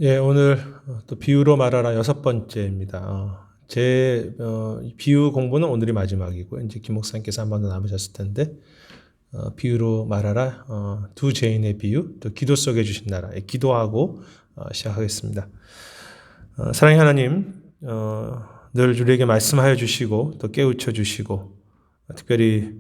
예, 오늘 또 비유로 말하라 여섯 번째입니다. 제 비유 공부는 오늘이 마지막이고 이제 김 목사님께서 한 번 더 남으셨을 텐데 비유로 말하라 두 죄인의 비유, 또 기도 속에 주신 나라, 기도하고 시작하겠습니다. 사랑의 하나님, 늘 우리에게 말씀하여 주시고 또 깨우쳐 주시고 특별히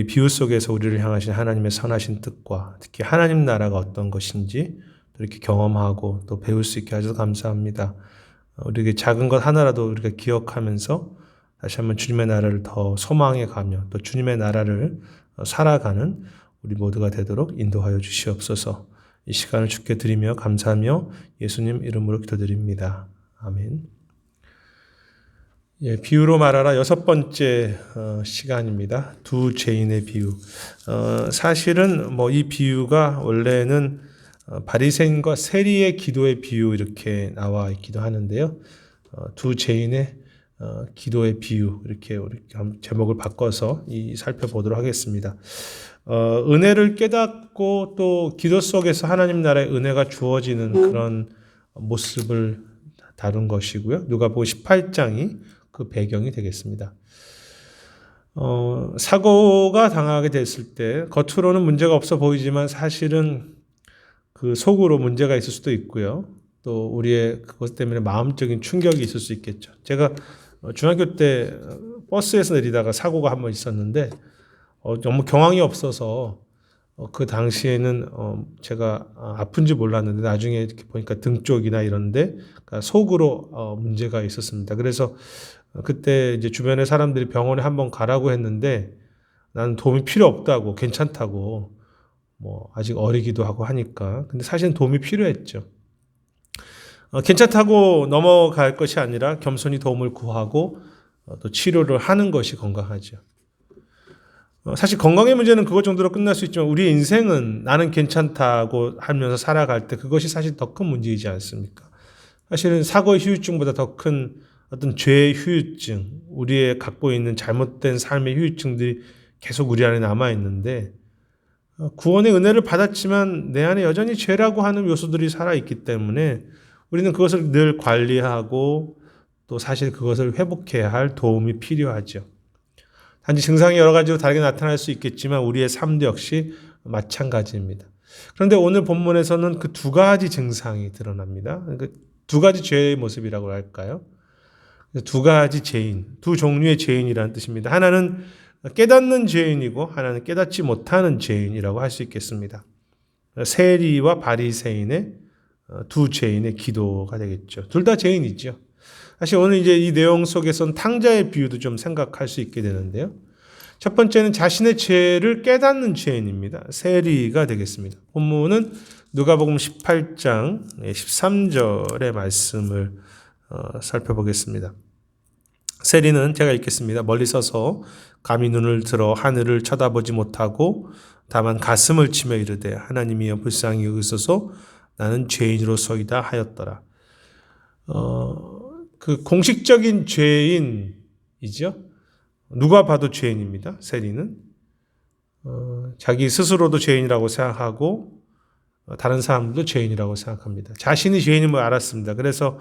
비유 속에서 우리를 향하신 하나님의 선하신 뜻과 특히 하나님 나라가 어떤 것인지 이렇게 경험하고 또 배울 수 있게 하셔서 감사합니다. 우리에게 작은 것 하나라도 우리가 기억하면서 다시 한번 주님의 나라를 더 소망해 가며 또 주님의 나라를 살아가는 우리 모두가 되도록 인도하여 주시옵소서. 이 시간을 주께 드리며 감사하며 예수님 이름으로 기도드립니다. 아멘. 예, 비유로 말하라 여섯 번째 시간입니다. 두 죄인의 비유. 사실은 이 비유가 원래는 바리새인과 세리의 기도의 비유 이렇게 나와 있기도 하는데요. 두 죄인의 기도의 비유 이렇게 제목을 바꿔서 살펴보도록 하겠습니다. 은혜를 깨닫고 또 기도 속에서 하나님 나라의 은혜가 주어지는 그런 모습을 다룬 것이고요. 누가복음 18장이 그 배경이 되겠습니다. 사고가 당하게 됐을 때 겉으로는 문제가 없어 보이지만 사실은 그 속으로 문제가 있을 수도 있고요. 또 우리의 그것 때문에 마음적인 충격이 있을 수 있겠죠. 제가 중학교 때 버스에서 내리다가 사고가 한 번 있었는데 너무 경황이 없어서 그 당시에는 제가 아픈지 몰랐는데 나중에 이렇게 보니까 등 쪽이나 이런데 그러니까 속으로 문제가 있었습니다. 그래서 그때 이제 주변에 사람들이 병원에 한번 가라고 했는데 나는 도움이 필요 없다고 괜찮다고 아직 어리기도 하고 하니까. 근데 사실은 도움이 필요했죠. 괜찮다고 넘어갈 것이 아니라 겸손히 도움을 구하고 또 치료를 하는 것이 건강하죠. 사실 건강의 문제는 그것 정도로 끝날 수 있지만 우리의 인생은 나는 괜찮다고 하면서 살아갈 때 그것이 사실 더 큰 문제이지 않습니까? 사실은 사고의 후유증보다 더 큰 어떤 죄의 후유증, 우리의 갖고 있는 잘못된 삶의 후유증들이 계속 우리 안에 남아있는데 구원의 은혜를 받았지만 내 안에 여전히 죄라고 하는 요소들이 살아있기 때문에 우리는 그것을 늘 관리하고 또 사실 그것을 회복해야 할 도움이 필요하죠. 단지 증상이 여러 가지로 다르게 나타날 수 있겠지만 우리의 삶도 역시 마찬가지입니다. 그런데 오늘 본문에서는 그 두 가지 증상이 드러납니다. 그러니까 두 가지 죄의 모습이라고 할까요? 두 가지 죄인, 두 종류의 죄인이라는 뜻입니다. 하나는 깨닫는 죄인이고 하나는 깨닫지 못하는 죄인이라고 할 수 있겠습니다. 세리와 바리새인의 두 죄인의 기도가 되겠죠. 둘 다 죄인이죠. 사실 오늘 이제 이 내용 속에서는 탕자의 비유도 좀 생각할 수 있게 되는데요. 첫 번째는 자신의 죄를 깨닫는 죄인입니다. 세리가 되겠습니다. 본문은 누가복음 18장 13절의 말씀을 살펴보겠습니다. 세리는 제가 읽겠습니다. 멀리 서서 감히 눈을 들어 하늘을 쳐다보지 못하고 다만 가슴을 치며 이르되 하나님이여 불쌍히 여기소서 나는 죄인으로소이다 하였더라. 그 공식적인 죄인이죠. 누가 봐도 죄인입니다. 세리는 자기 스스로도 죄인이라고 생각하고 다른 사람도 죄인이라고 생각합니다. 자신이 죄인임을 알았습니다. 그래서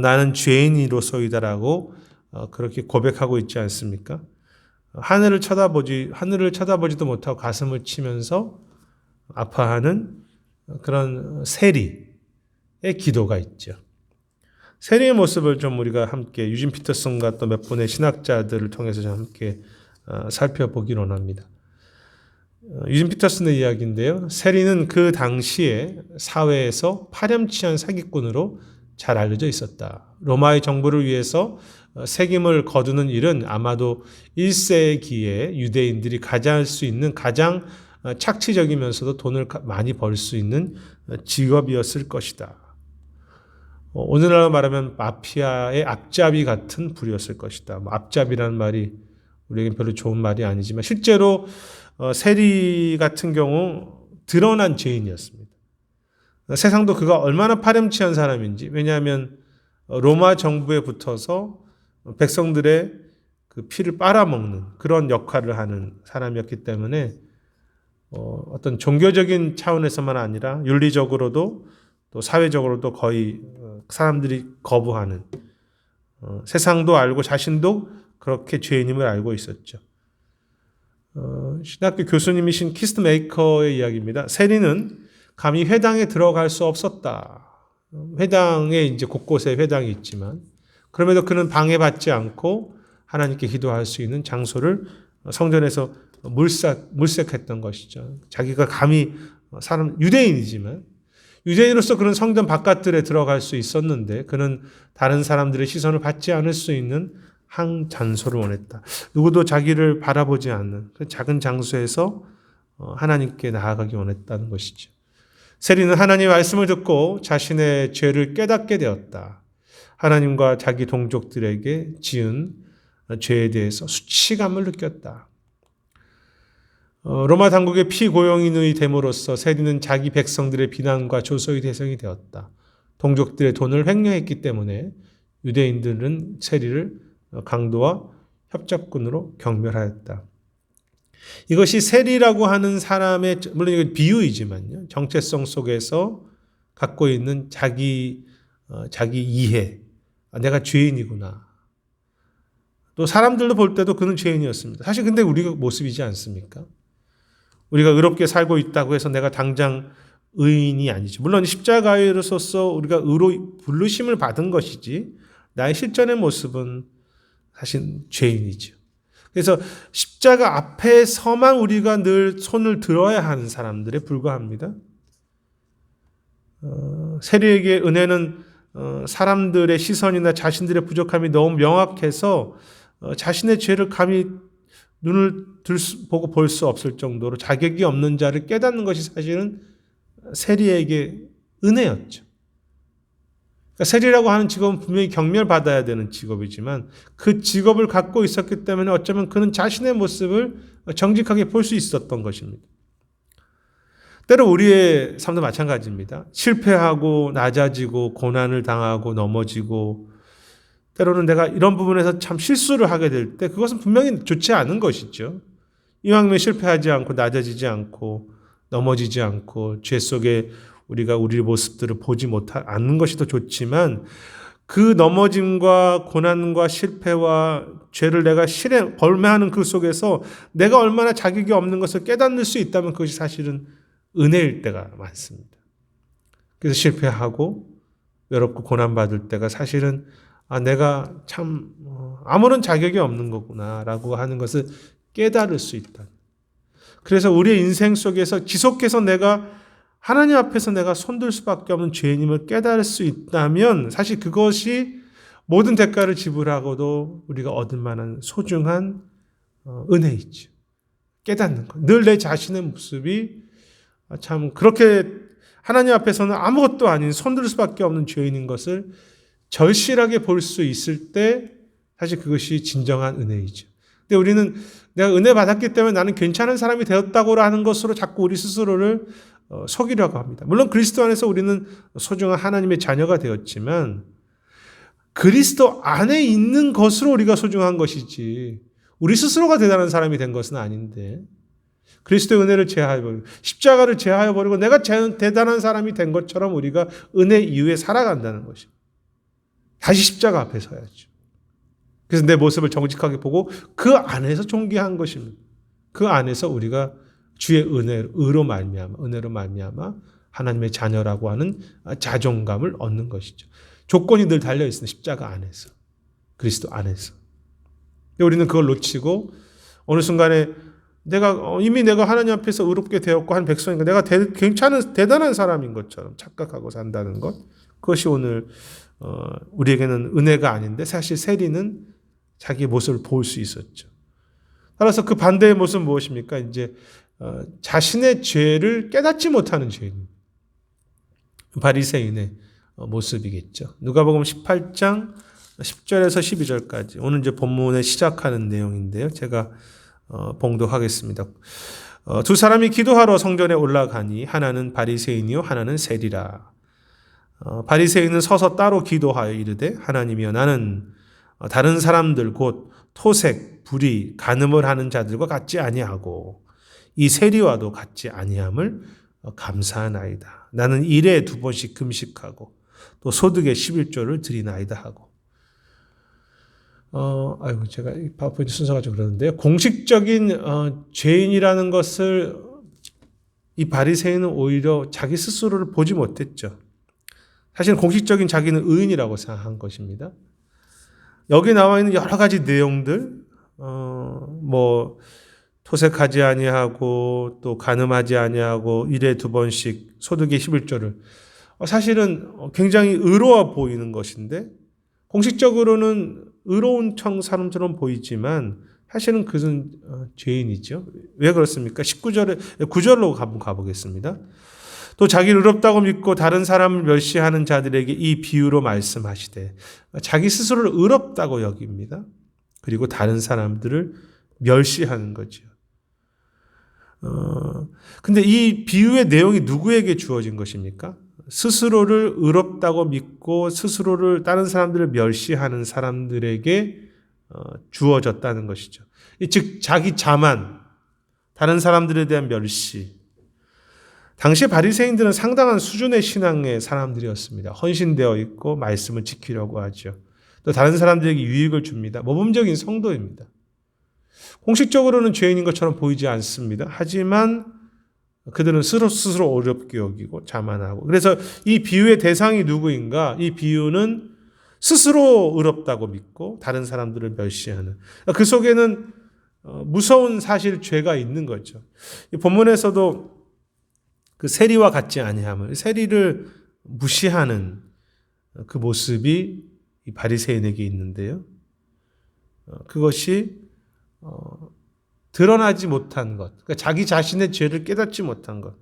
나는 죄인으로소이다라고 그렇게 고백하고 있지 않습니까? 하늘을 쳐다보지도 못하고 가슴을 치면서 아파하는 그런 세리의 기도가 있죠. 세리의 모습을 좀 우리가 함께 유진 피터슨과 또 몇 분의 신학자들을 통해서 좀 함께 살펴보기로 합니다. 유진 피터슨의 이야기인데요. 세리는 그 당시에 사회에서 파렴치한 사기꾼으로 잘 알려져 있었다. 로마의 정부를 위해서 세금을 거두는 일은 아마도 1세기에 유대인들이 가장 할 수 있는 가장 착취적이면서도 돈을 많이 벌 수 있는 직업이었을 것이다. 오늘날로 말하면 마피아의 앞잡이 같은 부류였을 것이다. 앞잡이라는 말이 우리에겐 별로 좋은 말이 아니지만 실제로 세리 같은 경우 드러난 죄인이었습니다. 세상도 그가 얼마나 파렴치한 사람인지, 왜냐하면 로마 정부에 붙어서 백성들의 그 피를 빨아먹는 그런 역할을 하는 사람이었기 때문에 어떤 종교적인 차원에서만 아니라 윤리적으로도 또 사회적으로도 거의 사람들이 거부하는, 세상도 알고 자신도 그렇게 죄인임을 알고 있었죠. 신학교 교수님이신 키스트 메이커의 이야기입니다. 세리는 감히 회당에 들어갈 수 없었다. 회당에 이제 곳곳에 회당이 있지만 그럼에도 그는 방해받지 않고 하나님께 기도할 수 있는 장소를 성전에서 물색했던 것이죠. 자기가 감히 유대인이지만 유대인으로서 그는 성전 바깥들에 들어갈 수 있었는데 그는 다른 사람들의 시선을 받지 않을 수 있는 한 장소를 원했다. 누구도 자기를 바라보지 않는 그 작은 장소에서 하나님께 나아가기 원했다는 것이죠. 세리는 하나님의 말씀을 듣고 자신의 죄를 깨닫게 되었다. 하나님과 자기 동족들에게 지은 죄에 대해서 수치감을 느꼈다. 로마 당국의 피고용인의 됨으로써 세리는 자기 백성들의 비난과 조소의 대상이 되었다. 동족들의 돈을 횡령했기 때문에 유대인들은 세리를 강도와 협잡꾼으로 경멸하였다. 이것이 세리라고 하는 사람의, 물론 이건 비유이지만요, 정체성 속에서 갖고 있는 자기 이해, 내가 죄인이구나. 또 사람들도 볼 때도 그는 죄인이었습니다. 사실 근데 우리가 모습이지 않습니까? 우리가 의롭게 살고 있다고 해서 내가 당장 의인이 아니죠. 물론 십자가에서서 우리가 의로 부르심을 받은 것이지 나의 실전의 모습은 사실 죄인이죠. 그래서 십자가 앞에서만 우리가 늘 손을 들어야 하는 사람들에 불과합니다. 세리에게 은혜는 사람들의 시선이나 자신들의 부족함이 너무 명확해서 자신의 죄를 감히 눈을 보고 볼 수 없을 정도로 자격이 없는 자를 깨닫는 것이 사실은 세리에게 은혜였죠. 그러니까 세리라고 하는 직업은 분명히 경멸받아야 되는 직업이지만 그 직업을 갖고 있었기 때문에 어쩌면 그는 자신의 모습을 정직하게 볼 수 있었던 것입니다. 때로 우리의 삶도 마찬가지입니다. 실패하고 낮아지고 고난을 당하고 넘어지고 때로는 내가 이런 부분에서 참 실수를 하게 될 때 그것은 분명히 좋지 않은 것이죠. 이왕이면 실패하지 않고 낮아지지 않고 넘어지지 않고 죄 속에 우리가 우리의 모습들을 보지 않는 것이 더 좋지만 그 넘어짐과 고난과 실패와 죄를 내가 벌매하는 그 속에서 내가 얼마나 자격이 없는 것을 깨닫는 수 있다면 그것이 사실은 은혜일 때가 많습니다. 그래서 실패하고 외롭고 고난받을 때가 사실은 내가 참 아무런 자격이 없는 거구나라고 하는 것을 깨달을 수 있다. 그래서 우리의 인생 속에서 지속해서 내가 하나님 앞에서 내가 손들 수밖에 없는 죄인임을 깨달을 수 있다면 사실 그것이 모든 대가를 지불하고도 우리가 얻을 만한 소중한 은혜이죠. 깨닫는 것. 늘 내 자신의 모습이 참 그렇게 하나님 앞에서는 아무것도 아닌 손들 수밖에 없는 죄인인 것을 절실하게 볼 수 있을 때 사실 그것이 진정한 은혜이죠. 근데 우리는 내가 은혜 받았기 때문에 나는 괜찮은 사람이 되었다고 하는 것으로 자꾸 우리 스스로를 속이려고 합니다. 물론 그리스도 안에서 우리는 소중한 하나님의 자녀가 되었지만 그리스도 안에 있는 것으로 우리가 소중한 것이지 우리 스스로가 대단한 사람이 된 것은 아닌데 그리스도의 은혜를 제하여버리고 십자가를 제하여버리고 내가 대단한 사람이 된 것처럼 우리가 은혜 이후에 살아간다는 것입니다. 다시 십자가 앞에 서야죠. 그래서 내 모습을 정직하게 보고 그 안에서 존귀한 것입니다. 그 안에서 우리가 주의 은혜로 말미암아 하나님의 자녀라고 하는 자존감을 얻는 것이죠. 조건이 늘 달려 있습니다. 십자가 안에서, 그리스도 안에서. 우리는 그걸 놓치고 어느 순간에 이미 내가 하나님 앞에서 의롭게 되었고 한 백성이니까 내가 괜찮은 대단한 사람인 것처럼 착각하고 산다는 것. 그것이 오늘 우리에게는 은혜가 아닌데 사실 세리는 자기의 모습을 볼 수 있었죠. 따라서 그 반대의 모습은 무엇입니까? 이제 자신의 죄를 깨닫지 못하는 죄인. 바리새인의 모습이겠죠. 누가복음 18장 10절에서 12절까지 오늘 이제 본문에 시작하는 내용인데요. 제가 봉독하겠습니다. 두 사람이 기도하러 성전에 올라가니 하나는 바리새인이요 하나는 세리라. 바리새인은 서서 따로 기도하여 이르되 하나님이여 나는 다른 사람들 곧 토색, 불의, 간음을 하는 자들과 같지 아니하고 이 세리와도 같지 아니함을 감사하나이다. 나는 일에 2번씩 금식하고 또 소득의 11조를 드리나이다 하고. 제가 이 파워포인트 순서가 좀 그러는데요. 공식적인 죄인이라는 것을 이 바리새인은 오히려 자기 스스로를 보지 못했죠. 사실은 공식적인 자기는 의인이라고 생각한 것입니다. 여기 나와 있는 여러 가지 내용들, 토색하지 아니하고 또 간음하지 아니하고 일에 2번씩 소득의 11조를 사실은 굉장히 의로워 보이는 것인데 공식적으로는 의로운 사람처럼 보이지만 사실은 그것은 죄인이죠. 왜 그렇습니까? 9절로 한번 가보겠습니다. 또 자기를 의롭다고 믿고 다른 사람을 멸시하는 자들에게 이 비유로 말씀하시되 자기 스스로를 의롭다고 여깁니다. 그리고 다른 사람들을 멸시하는 거죠. 근데 이 비유의 내용이 누구에게 주어진 것입니까? 스스로를 의롭다고 믿고 스스로를 다른 사람들을 멸시하는 사람들에게 주어졌다는 것이죠. 즉 자기 자만, 다른 사람들에 대한 멸시. 당시 바리새인들은 상당한 수준의 신앙의 사람들이었습니다. 헌신되어 있고 말씀을 지키려고 하죠. 또 다른 사람들에게 유익을 줍니다. 모범적인 성도입니다. 공식적으로는 죄인인 것처럼 보이지 않습니다. 하지만 그들은 스스로 어렵게 여기고 자만하고. 그래서 이 비유의 대상이 누구인가? 이 비유는 스스로 의롭다고 믿고 다른 사람들을 멸시하는. 그 속에는 무서운 사실 죄가 있는 거죠. 이 본문에서도 그 세리와 같지 아니함을, 세리를 무시하는 그 모습이 이 바리새인에게 있는데요. 그것이 드러나지 못한 것, 그러니까 자기 자신의 죄를 깨닫지 못한 것.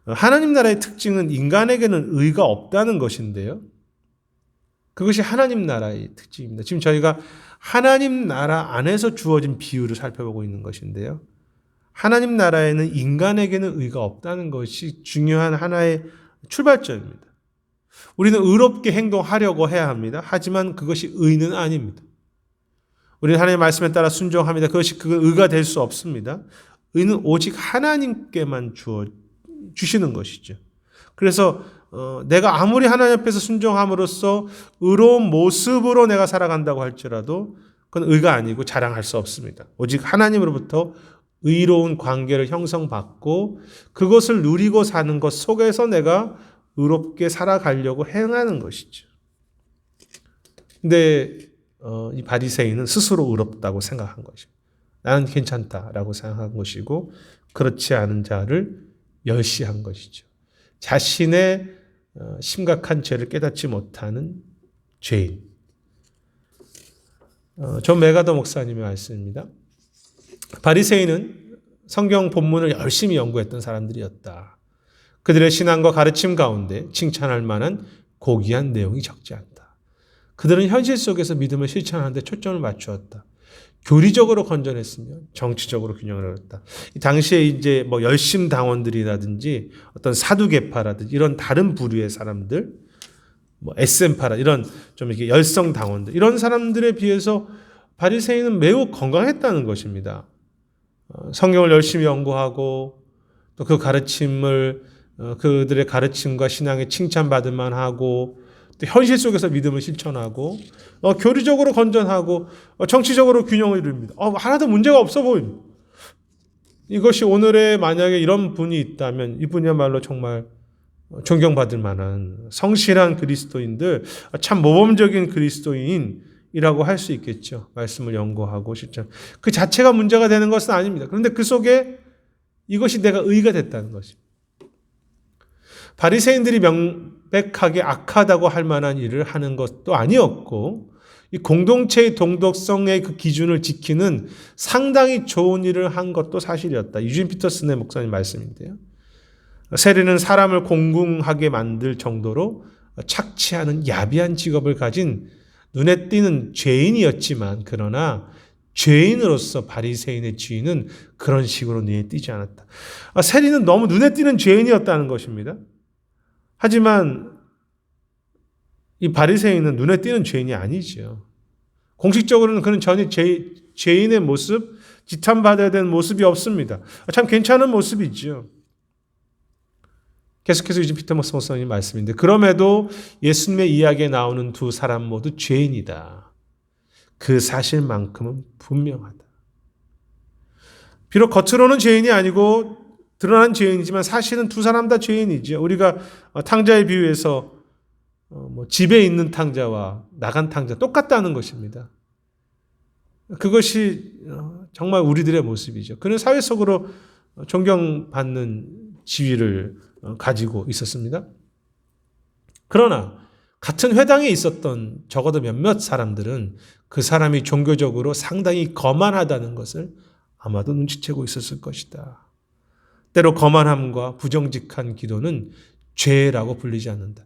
하나님 나라의 특징은 인간에게는 의가 없다는 것인데요. 그것이 하나님 나라의 특징입니다. 지금 저희가 하나님 나라 안에서 주어진 비유를 살펴보고 있는 것인데요. 하나님 나라에는 인간에게는 의가 없다는 것이 중요한 하나의 출발점입니다. 우리는 의롭게 행동하려고 해야 합니다. 하지만 그것이 의는 아닙니다. 우리는 하나님의 말씀에 따라 순종합니다. 그것이 의가 될 수 없습니다. 의는 오직 하나님께만 주시는 것이죠. 그래서 내가 아무리 하나님 앞에서 순종함으로써 의로운 모습으로 내가 살아간다고 할지라도 그건 의가 아니고 자랑할 수 없습니다. 오직 하나님으로부터 의로운 관계를 형성받고 그것을 누리고 사는 것 속에서 내가 의롭게 살아가려고 행하는 것이죠. 근데 이 바리새인은 스스로 의롭다고 생각한 것입니다. 나는 괜찮다라고 생각한 것이고 그렇지 않은 자를 멸시한 것이죠. 자신의 심각한 죄를 깨닫지 못하는 죄인. 존 메가더 목사님의 말씀입니다. 바리새인은 성경 본문을 열심히 연구했던 사람들이었다. 그들의 신앙과 가르침 가운데 칭찬할 만한 고귀한 내용이 적지 않다. 그들은 현실 속에서 믿음을 실천하는 데 초점을 맞추었다. 교리적으로 건전했으며 정치적으로 균형을 이뤘다. 당시에 이제 열심 당원들이라든지 어떤 사두개파라든지 이런 다른 부류의 사람들, SM파라 이런 좀 이렇게 열성 당원들 이런 사람들에 비해서 바리새인은 매우 건강했다는 것입니다. 성경을 열심히 연구하고 또 그 가르침을 그들의 가르침과 신앙에 칭찬받을 만하고 또 현실 속에서 믿음을 실천하고 교리적으로 건전하고 정치적으로 균형을 이룹니다. 하나도 문제가 없어 보입니다. 이것이 오늘의 만약에 이런 분이 있다면 이분이야말로 정말 존경받을 만한 성실한 그리스도인들, 참 모범적인 그리스도인이라고 할 수 있겠죠. 말씀을 연구하고 실천. 그 자체가 문제가 되는 것은 아닙니다. 그런데 그 속에 이것이 내가 의가 됐다는 것입니다. 바리새인들이 명백하게 악하다고 할 만한 일을 하는 것도 아니었고 이 공동체의 동덕성의 그 기준을 지키는 상당히 좋은 일을 한 것도 사실이었다. 유진 피터슨의 목사님 말씀인데요. 세리는 사람을 공궁하게 만들 정도로 착취하는 야비한 직업을 가진 눈에 띄는 죄인이었지만 그러나 죄인으로서 바리새인의 지위는 그런 식으로 눈에 띄지 않았다. 세리는 너무 눈에 띄는 죄인이었다는 것입니다. 하지만 이 바리새인은 눈에 띄는 죄인이 아니죠. 공식적으로는 그는 전혀 죄인의 모습, 지탄받아야 되는 모습이 없습니다. 참 괜찮은 모습이죠. 계속해서 요즘 피터 모스 목사님 말씀인데 그럼에도 예수님의 이야기에 나오는 두 사람 모두 죄인이다. 그 사실만큼은 분명하다. 비록 겉으로는 죄인이 아니고 드러난 죄인이지만 사실은 두 사람 다 죄인이죠. 우리가 탕자의 비유에서 집에 있는 탕자와 나간 탕자 똑같다는 것입니다. 그것이 정말 우리들의 모습이죠. 그는 사회 속으로 존경받는 지위를 가지고 있었습니다. 그러나 같은 회당에 있었던 적어도 몇몇 사람들은 그 사람이 종교적으로 상당히 거만하다는 것을 아마도 눈치채고 있었을 것이다. 때로 거만함과 부정직한 기도는 죄라고 불리지 않는다.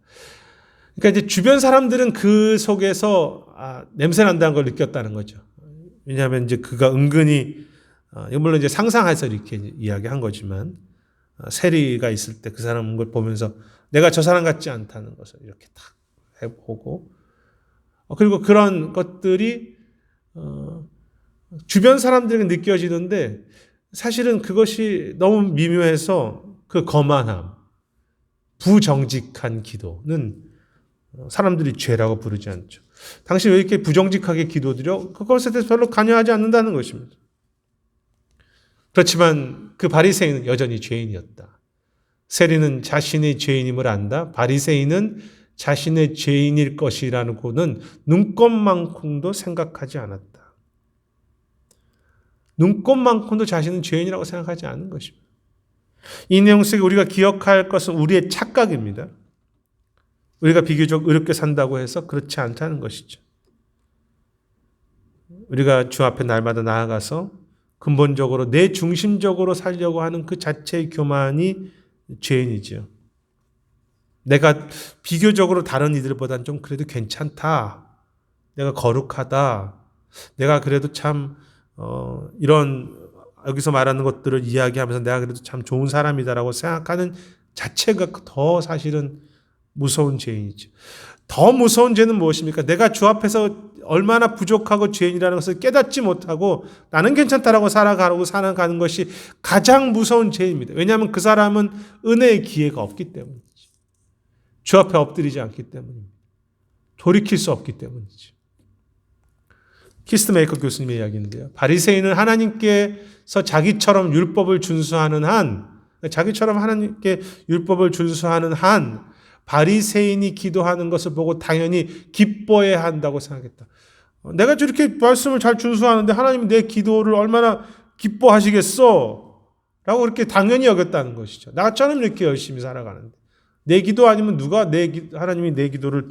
그러니까 이제 주변 사람들은 그 속에서 냄새 난다는 걸 느꼈다는 거죠. 왜냐하면 이제 그가 은근히 물론 이제 상상해서 이렇게 이야기한 거지만 세리가 있을 때 그 사람 걸 보면서 내가 저 사람 같지 않다는 것을 이렇게 딱 해보고 그리고 그런 것들이 주변 사람들에게 느껴지는데 사실은 그것이 너무 미묘해서 그 거만함, 부정직한 기도는 사람들이 죄라고 부르지 않죠. 당신 왜 이렇게 부정직하게 기도드려? 그것에 대해서 별로 관여하지 않는다는 것입니다. 그렇지만 그 바리새인은 여전히 죄인이었다. 세리는 자신의 죄인임을 안다. 바리새인은 자신의 죄인일 것이라고는 눈꼽만큼도 생각하지 않았다. 눈꼽만큼도 자신은 죄인이라고 생각하지 않는 것입니다. 이 내용 속에 우리가 기억할 것은 우리의 착각입니다. 우리가 비교적 의롭게 산다고 해서 그렇지 않다는 것이죠. 우리가 주 앞에 날마다 나아가서 근본적으로 내 중심적으로 살려고 하는 그 자체의 교만이 죄인이죠. 내가 비교적으로 다른 이들보다는 좀 그래도 괜찮다. 내가 거룩하다. 내가 그래도 참 이런 여기서 말하는 것들을 이야기하면서 내가 그래도 참 좋은 사람이다라고 생각하는 자체가 더 사실은 무서운 죄인이죠. 더 무서운 죄는 무엇입니까? 내가 주 앞에서 얼마나 부족하고 죄인이라는 것을 깨닫지 못하고 나는 괜찮다라고 살아가고 살아가는 것이 가장 무서운 죄입니다. 왜냐하면 그 사람은 은혜의 기회가 없기 때문이지. 주 앞에 엎드리지 않기 때문입니다. 돌이킬 수 없기 메이커 키스트메이커 교수님의 이야기인데요. 바리새인은 하나님께서 자기처럼 율법을 준수하는 한 바리새인이 기도하는 것을 보고 당연히 기뻐해야 한다고 생각했다. 내가 저렇게 말씀을 잘 준수하는데 하나님이 내 기도를 얼마나 기뻐하시겠어? 라고 그렇게 당연히 여겼다는 것이죠. 나처럼 이렇게 열심히 살아가는데 내 기도 아니면 하나님이 내 기도를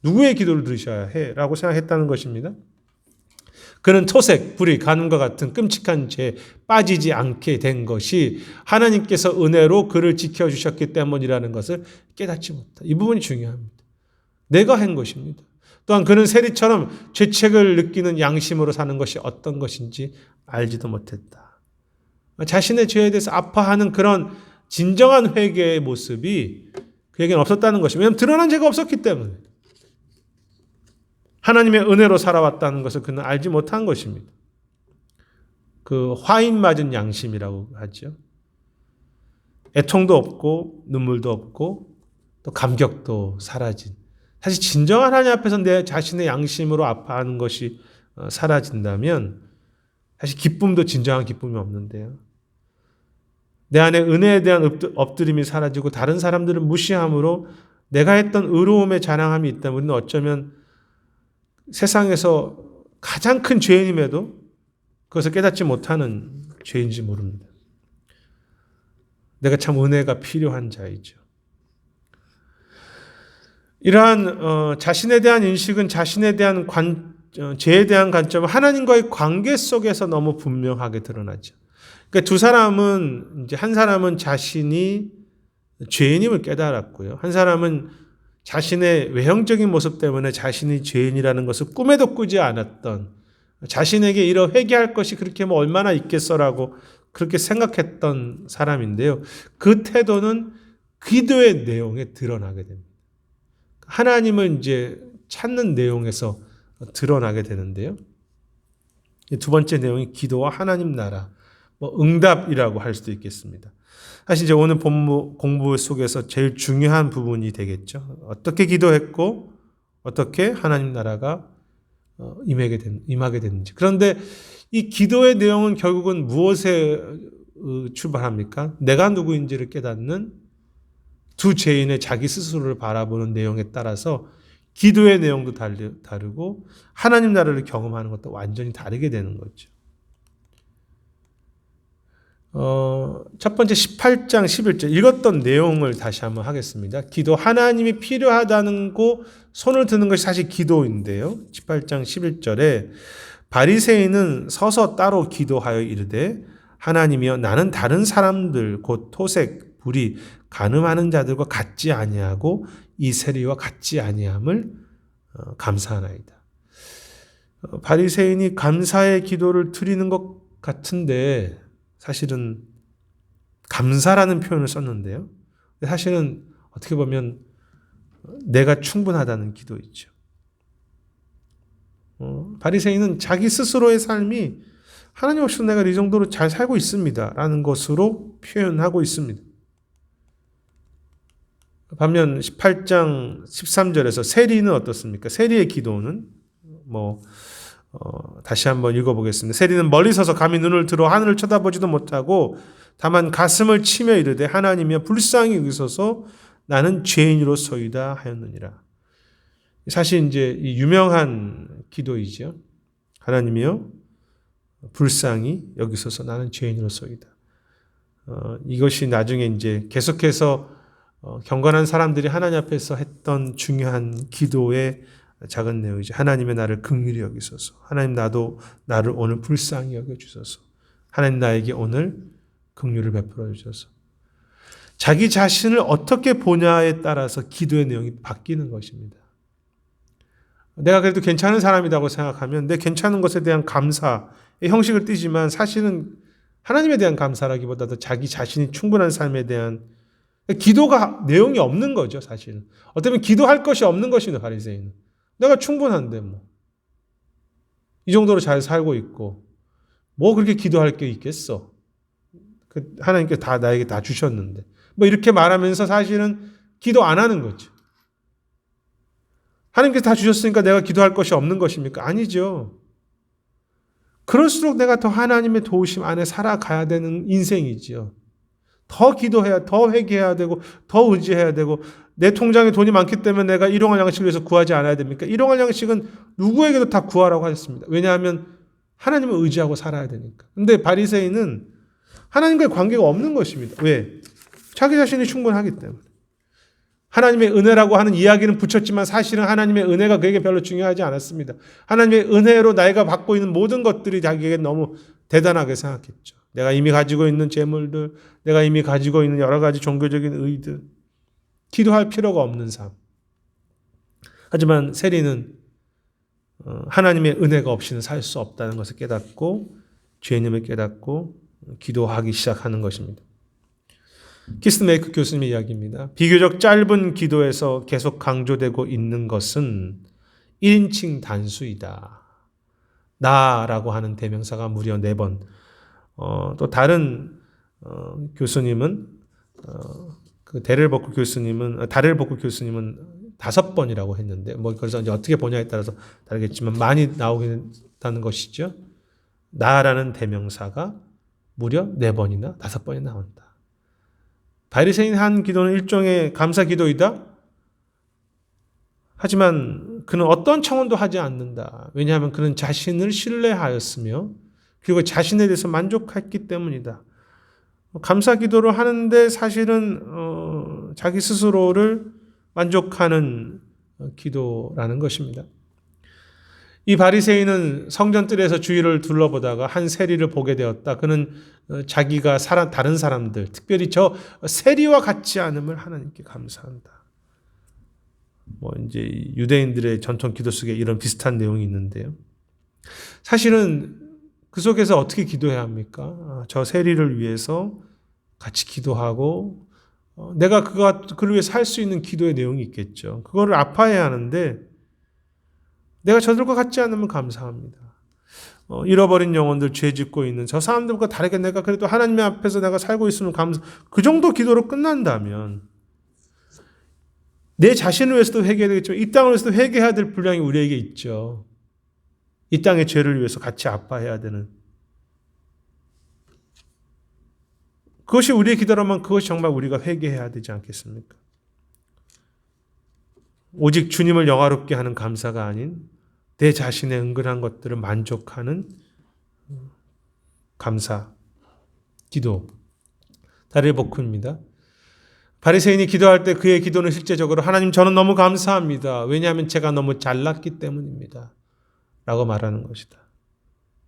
누구의 기도를 들으셔야 해? 라고 생각했다는 것입니다. 그는 토색, 불의, 간음과 같은 끔찍한 죄에 빠지지 않게 된 것이 하나님께서 은혜로 그를 지켜주셨기 때문이라는 것을 깨닫지 못했다. 이 부분이 중요합니다. 내가 한 것입니다. 또한 그는 세리처럼 죄책을 느끼는 양심으로 사는 것이 어떤 것인지 알지도 못했다. 자신의 죄에 대해서 아파하는 그런 진정한 회개의 모습이 그에게는 없었다는 것입니다. 왜냐하면 드러난 죄가 없었기 때문에. 하나님의 은혜로 살아왔다는 것을 그는 알지 못한 것입니다. 그 화인 맞은 양심이라고 하죠. 애통도 없고 눈물도 없고 또 감격도 사라진. 사실 진정한 하나님 앞에서 내 자신의 양심으로 아파하는 것이 사라진다면 사실 기쁨도 진정한 기쁨이 없는데요. 내 안에 은혜에 대한 엎드림이 사라지고 다른 사람들을 무시함으로 내가 했던 의로움의 자랑함이 있다면 우리는 어쩌면 세상에서 가장 큰 죄인임에도 그것을 깨닫지 못하는 죄인지 모릅니다. 내가 참 은혜가 필요한 자이죠. 이러한 자신에 대한 인식은 자신에 대한 죄에 대한 관점은 하나님과의 관계 속에서 너무 분명하게 드러나죠. 그러니까 두 사람은 이제 한 사람은 자신이 죄인임을 깨달았고요. 한 사람은 자신의 외형적인 모습 때문에 자신이 죄인이라는 것을 꿈에도 꾸지 않았던 자신에게 이런 회개할 것이 그렇게 뭐 얼마나 있겠어라고 그렇게 생각했던 사람인데요. 그 태도는 기도의 내용에 드러나게 됩니다. 하나님을 이제 찾는 내용에서 드러나게 되는데요. 두 번째 내용이 기도와 하나님 나라. 뭐 응답이라고 할 수도 있겠습니다. 사실 이제 오늘 공부 속에서 제일 중요한 부분이 되겠죠. 어떻게 기도했고 어떻게 하나님 나라가 임하게 됐는지. 그런데 이 기도의 내용은 결국은 무엇에 출발합니까? 내가 누구인지를 깨닫는 두 죄인의 자기 스스로를 바라보는 내용에 따라서 기도의 내용도 다르고 하나님 나라를 경험하는 것도 완전히 다르게 되는 거죠. 첫 번째 18장 11절 읽었던 내용을 다시 한번 하겠습니다. 기도 하나님이 필요하다는 거 손을 드는 것이 사실 기도인데요. 18장 11절에 바리새인은 서서 따로 기도하여 이르되 하나님이여 나는 다른 사람들 곧 토색, 불의, 간음하는 자들과 같지 아니하고 이 세리와 같지 아니함을 감사하나이다. 바리새인이 감사의 기도를 드리는 것 같은데 사실은 감사라는 표현을 썼는데요. 사실은 어떻게 보면 내가 충분하다는 기도이죠. 바리새인은 자기 스스로의 삶이 하나님 없이도 내가 이 정도로 잘 살고 있습니다 라는 것으로 표현하고 있습니다. 반면 18장 13절에서 세리는 어떻습니까? 세리의 기도는 다시 한번 읽어보겠습니다. 세리는 멀리 서서 감히 눈을 들어 하늘을 쳐다보지도 못하고 다만 가슴을 치며 이르되 하나님이여 불쌍히 여기소서 나는 죄인으로소이다 하였느니라. 사실 이제 이 유명한 기도이죠. 하나님이여 불쌍히 여기소서 나는 죄인으로소이다. 이것이 나중에 이제 계속해서 경건한 사람들이 하나님 앞에서 했던 중요한 기도의 작은 내용이죠. 하나님의 나를 긍휼히 여기소서. 하나님 나를 오늘 불쌍히 여겨주소서. 하나님 나에게 오늘 긍휼을 베풀어 주소서. 자기 자신을 어떻게 보냐에 따라서 기도의 내용이 바뀌는 것입니다. 내가 그래도 괜찮은 사람이라고 생각하면 내 괜찮은 것에 대한 감사의 형식을 띠지만 사실은 하나님에 대한 감사라기보다도 자기 자신이 충분한 삶에 대한 기도가 내용이 없는 거죠, 사실은. 어쩌면 기도할 것이 없는 것입니다, 바리새인은. 내가 충분한데 이 정도로 잘 살고 있고 그렇게 기도할 게 있겠어. 하나님께서 나에게 다 주셨는데. 이렇게 말하면서 사실은 기도 안 하는 거죠. 하나님께서 다 주셨으니까 내가 기도할 것이 없는 것입니까? 아니죠. 그럴수록 내가 더 하나님의 도우심 안에 살아가야 되는 인생이지요. 더 기도해야, 더 회개해야 되고, 더 의지해야 되고, 내 통장에 돈이 많기 때문에 내가 일용할 양식을 위해서 구하지 않아야 됩니까? 일용할 양식은 누구에게도 다 구하라고 하셨습니다. 왜냐하면 하나님을 의지하고 살아야 되니까. 근데 바리새인은 하나님과의 관계가 없는 것입니다. 왜? 자기 자신이 충분하기 때문에. 하나님의 은혜라고 하는 이야기는 붙였지만 사실은 하나님의 은혜가 그에게 별로 중요하지 않았습니다. 하나님의 은혜로 내가 받고 있는 모든 것들이 자기에게 너무 대단하게 생각했죠. 내가 이미 가지고 있는 재물들, 내가 이미 가지고 있는 여러 가지 종교적인 의들, 기도할 필요가 없는 삶. 하지만 세리는 하나님의 은혜가 없이는 살 수 없다는 것을 깨닫고 죄인임을 깨닫고 기도하기 시작하는 것입니다. 키스메이크 교수님의 이야기입니다. 비교적 짧은 기도에서 계속 강조되고 있는 것은 1인칭 단수이다. 나라고 하는 대명사가 무려 4번. 또 다른 교수님은 다렐 버크 교수님은 5번이라고 했는데 그래서 이제 어떻게 보냐에 따라서 다르겠지만 많이 나오겠다는 것이죠. 나라는 대명사가 무려 4번이나 5번이 나온다. 바리새인 한 기도는 일종의 감사 기도이다. 하지만 그는 어떤 청원도 하지 않는다. 왜냐하면 그는 자신을 신뢰하였으며 그리고 자신에 대해서 만족했기 때문이다. 감사 기도를 하는데 사실은 자기 스스로를 만족하는 기도라는 것입니다. 이 바리새인은 성전뜰에서 주위를 둘러보다가 한 세리를 보게 되었다. 그는 자기가 다른 사람들, 특별히 저 세리와 같지 않음을 하나님께 감사한다. 이제 유대인들의 전통 기도 속에 이런 비슷한 내용이 있는데요. 사실은 그 속에서 어떻게 기도해야 합니까? 저 세리를 위해서 같이 기도하고 내가 그를 위해서 할 수 있는 기도의 내용이 있겠죠. 그거를 아파해야 하는데 내가 저들과 같지 않으면 감사합니다. 잃어버린 영혼들, 죄 짓고 있는 저 사람들과 다르게 내가 그래도 하나님의 앞에서 내가 살고 있으면 그 정도 기도로 끝난다면 내 자신을 위해서도 회개해야 되겠지만 이 땅을 위해서도 회개해야 될 분량이 우리에게 있죠. 이 땅의 죄를 위해서 같이 아파해야 되는. 그것이 우리의 기도라면 그것이 정말 우리가 회개해야 되지 않겠습니까? 오직 주님을 영화롭게 하는 감사가 아닌 내 자신의 은근한 것들을 만족하는 감사, 기도. 다리의 복음입니다. 바리새인이 기도할 때 그의 기도는 실제적으로 하나님 저는 너무 감사합니다. 왜냐하면 제가 너무 잘났기 때문입니다. 라고 말하는 것이다.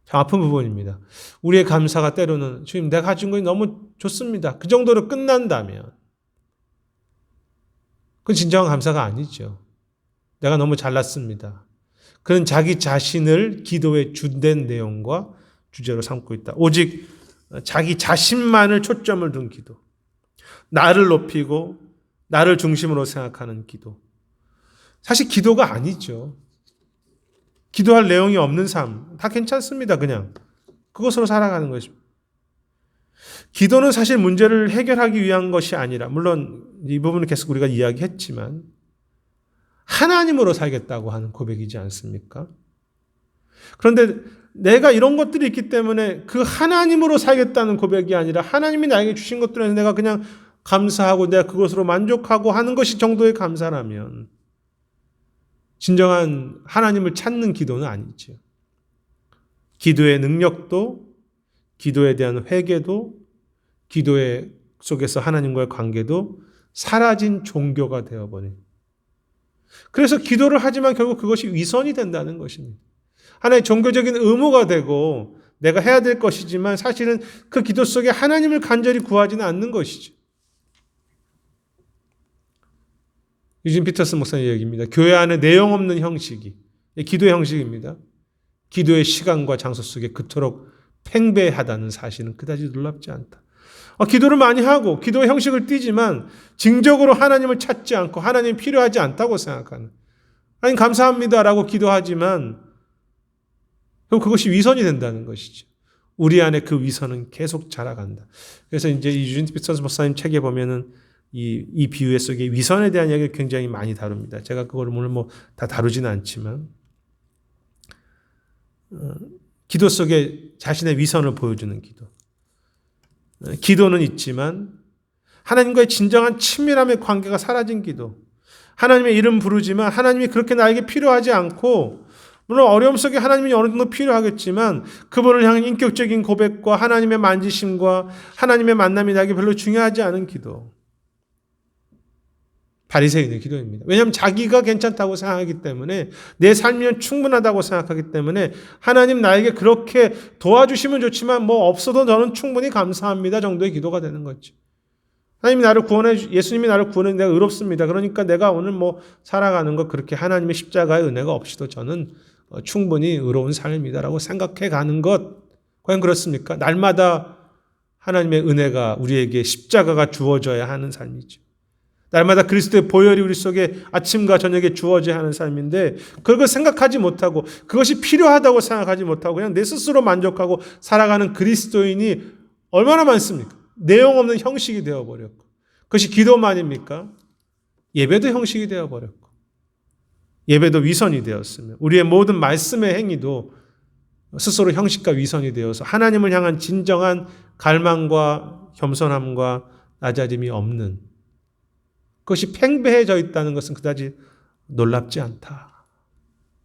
참 아픈 부분입니다. 우리의 감사가 때로는 주님 내가 가진 것이 너무 좋습니다. 그 정도로 끝난다면 그건 진정한 감사가 아니죠. 내가 너무 잘났습니다. 그는 자기 자신을 기도에 주된 내용과 주제로 삼고 있다. 오직 자기 자신만을 초점을 둔 기도. 나를 높이고 나를 중심으로 생각하는 기도. 사실 기도가 아니죠. 기도할 내용이 없는 삶. 다 괜찮습니다. 그냥. 그것으로 살아가는 것입니다. 기도는 사실 문제를 해결하기 위한 것이 아니라 물론 이 부분은 계속 우리가 이야기했지만 하나님으로 살겠다고 하는 고백이지 않습니까? 그런데 내가 이런 것들이 있기 때문에 그 하나님으로 살겠다는 고백이 아니라 하나님이 나에게 주신 것들에 내가 그냥 감사하고 내가 그것으로 만족하고 하는 것이 정도의 감사라면 진정한 하나님을 찾는 기도는 아니죠. 기도의 능력도 기도에 대한 회개도 기도의 속에서 하나님과의 관계도 사라진 종교가 되어버린. 그래서 기도를 하지만 결국 그것이 위선이 된다는 것입니다. 하나의 종교적인 의무가 되고 내가 해야 될 것이지만 사실은 그 기도 속에 하나님을 간절히 구하지는 않는 것이죠. 유진 피터슨 목사님 얘기입니다. 교회 안에 내용 없는 형식이 기도의 형식입니다. 기도의 시간과 장소 속에 그토록 팽배하다는 사실은 그다지 놀랍지 않다. 기도를 많이 하고 기도의 형식을 띠지만 징적으로 하나님을 찾지 않고 하나님이 필요하지 않다고 생각하는. 하나님 감사합니다라고 기도하지만 그것이 위선이 된다는 것이죠. 우리 안에 그 위선은 계속 자라간다. 그래서 이제 이 유진 피터슨 목사님 책에 보면은 이 비유 속에 위선에 대한 이야기를 굉장히 많이 다룹니다. 제가 그걸 오늘 다 다루지는 않지만 기도 속에 자신의 위선을 보여주는 기도. 기도는 있지만 하나님과의 진정한 친밀함의 관계가 사라진 기도. 하나님의 이름 부르지만 하나님이 그렇게 나에게 필요하지 않고 물론 어려움 속에 하나님이 어느 정도 필요하겠지만 그분을 향한 인격적인 고백과 하나님의 만지심과 하나님의 만남이 나에게 별로 중요하지 않은 기도. 바리새인의 기도입니다. 왜냐하면 자기가 괜찮다고 생각하기 때문에 내 삶이면 충분하다고 생각하기 때문에 하나님 나에게 그렇게 도와주시면 좋지만 없어도 저는 충분히 감사합니다 정도의 기도가 되는 거죠. 하나님이 나를 예수님이 나를 구원해 내가 의롭습니다. 그러니까 내가 오늘 살아가는 거 그렇게 하나님의 십자가의 은혜가 없이도 저는 충분히 의로운 삶이다라고 생각해 가는 것 과연 그렇습니까? 날마다 하나님의 은혜가 우리에게 십자가가 주어져야 하는 삶이죠. 날마다 그리스도의 보혈이 우리 속에 아침과 저녁에 주어져야 하는 삶인데 그걸 생각하지 못하고 그것이 필요하다고 생각하지 못하고 그냥 내 스스로 만족하고 살아가는 그리스도인이 얼마나 많습니까? 내용 없는 형식이 되어버렸고 그것이 기도만입니까? 예배도 형식이 되어버렸고 예배도 위선이 되었으며 우리의 모든 말씀의 행위도 스스로 형식과 위선이 되어서 하나님을 향한 진정한 갈망과 겸손함과 낮아짐이 없는 그것이 팽배해져 있다는 것은 그다지 놀랍지 않다.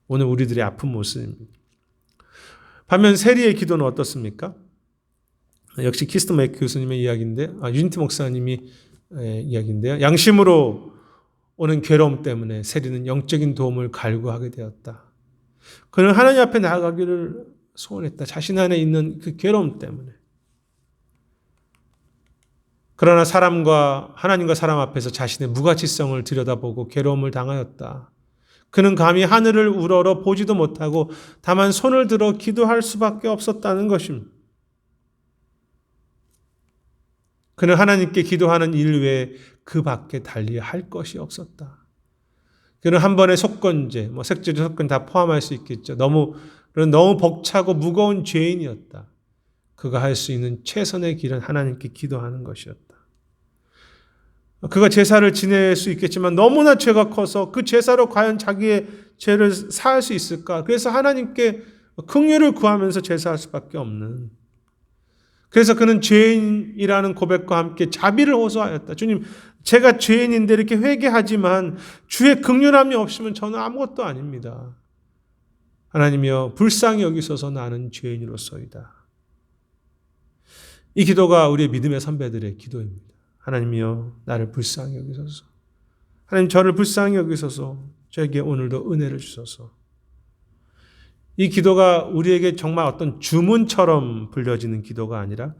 오늘 우리들의 아픈 모습입니다. 반면 세리의 기도는 어떻습니까? 역시 키스트 맥 교수님의 이야기인데, 유진티 목사님이 이야기인데요. 양심으로 오는 괴로움 때문에 세리는 영적인 도움을 갈구하게 되었다. 그는 하나님 앞에 나아가기를 소원했다. 자신 안에 있는 그 괴로움 때문에. 그러나 하나님과 사람 앞에서 자신의 무가치성을 들여다보고 괴로움을 당하였다. 그는 감히 하늘을 우러러 보지도 못하고 다만 손을 들어 기도할 수밖에 없었다는 것입니다. 그는 하나님께 기도하는 일 외에 그 밖에 달리 할 것이 없었다. 그는 한 번의 속건제, 색죄제, 속건 다 포함할 수 있겠죠. 너무 그런 너무 벅차고 무거운 죄인이었다. 그가 할 수 있는 최선의 길은 하나님께 기도하는 것이었다. 그가 제사를 지낼 수 있겠지만 너무나 죄가 커서 그 제사로 과연 자기의 죄를 사할 수 있을까? 그래서 하나님께 긍휼을 구하면서 제사할 수밖에 없는. 그래서 그는 죄인이라는 고백과 함께 자비를 호소하였다. 주님, 제가 죄인인데 이렇게 회개하지만 주의 긍휼함이 없으면 저는 아무것도 아닙니다. 하나님이여 불쌍히 여기소서 나는 죄인으로서이다. 이 기도가 우리의 믿음의 선배들의 기도입니다. 하나님이여 나를 불쌍히 여기소서. 하나님 저를 불쌍히 여기소서. 저에게 오늘도 은혜를 주소서. 이 기도가 우리에게 정말 어떤 주문처럼 불려지는 기도가 아니라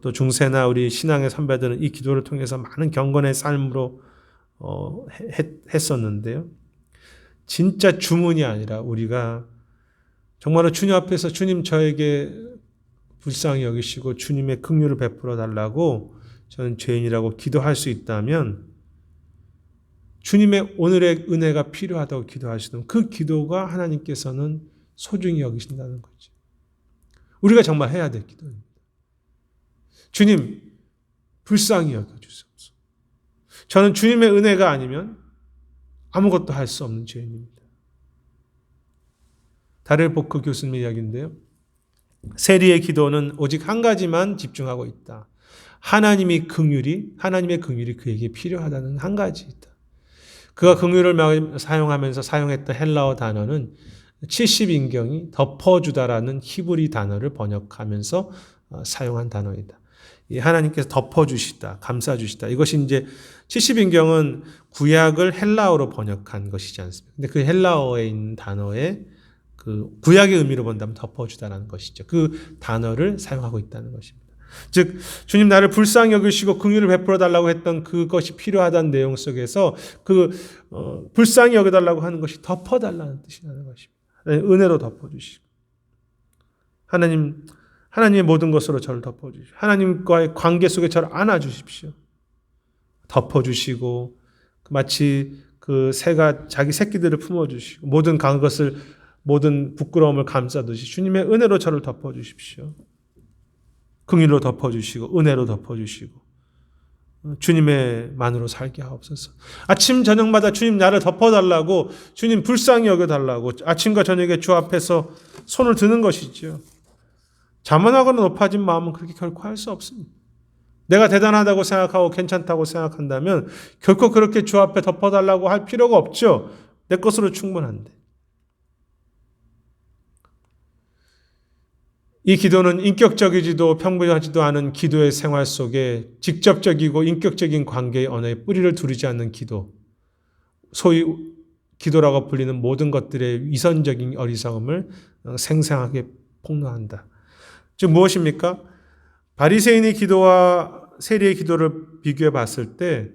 또 중세나 우리 신앙의 선배들은 이 기도를 통해서 많은 경건의 삶으로 했었는데요. 진짜 주문이 아니라 우리가 정말로 주님 앞에서 주님 저에게 불쌍히 여기시고 주님의 긍휼을 베풀어 달라고 저는 죄인이라고 기도할 수 있다면 주님의 오늘의 은혜가 필요하다고 기도하시는 그 기도가 하나님께서는 소중히 여기신다는 거죠. 우리가 정말 해야 될 기도입니다. 주님 불쌍히 여겨주소서. 저는 주님의 은혜가 아니면 아무것도 할 수 없는 죄인입니다. 다렐 보크 교수님의 이야기인데요. 세리의 기도는 오직 한 가지만 집중하고 있다. 하나님의 긍휼이 그에게 필요하다는 한 가지 있다. 그가 긍휼을 사용하면서 사용했던 헬라어 단어는 70인경이 덮어주다라는 히브리 단어를 번역하면서 사용한 단어이다. 하나님께서 덮어주시다, 감싸주시다. 이것이 이제 70인경은 구약을 헬라어로 번역한 것이지 않습니까? 근데 그 헬라어에 있는 단어의 그 구약의 의미로 본다면 덮어주다라는 것이죠. 그 단어를 사용하고 있다는 것입니다. 즉 주님 나를 불쌍히 여기시고 긍휼을 베풀어 달라고 했던 그것이 필요하다는 내용 속에서 그 불쌍히 여겨달라고 하는 것이 덮어달라는 뜻이라는 것입니다. 은혜로 덮어주시고 하나님의 모든 것으로 저를 덮어주시고 하나님과의 관계 속에 저를 안아주십시오. 덮어주시고 마치 그 새가 자기 새끼들을 품어주시고 모든 부끄러움을 감싸듯이 주님의 은혜로 저를 덮어주십시오. 긍휼로 덮어주시고 은혜로 덮어주시고 주님의 만으로 살게 하옵소서. 아침 저녁마다 주님 나를 덮어달라고 주님 불쌍히 여겨달라고 아침과 저녁에 주 앞에서 손을 드는 것이죠. 자만하거나 높아진 마음은 그렇게 결코 할 수 없습니다. 내가 대단하다고 생각하고 괜찮다고 생각한다면 결코 그렇게 주 앞에 덮어달라고 할 필요가 없죠. 내 것으로 충분한데. 이 기도는 인격적이지도 평범하지도 않은 기도의 생활 속에 직접적이고 인격적인 관계의 언어에 뿌리를 두르지 않는 기도, 소위 기도라고 불리는 모든 것들의 위선적인 어리석음을 생생하게 폭로한다. 즉 무엇입니까? 바리새인의 기도와 세리의 기도를 비교해 봤을 때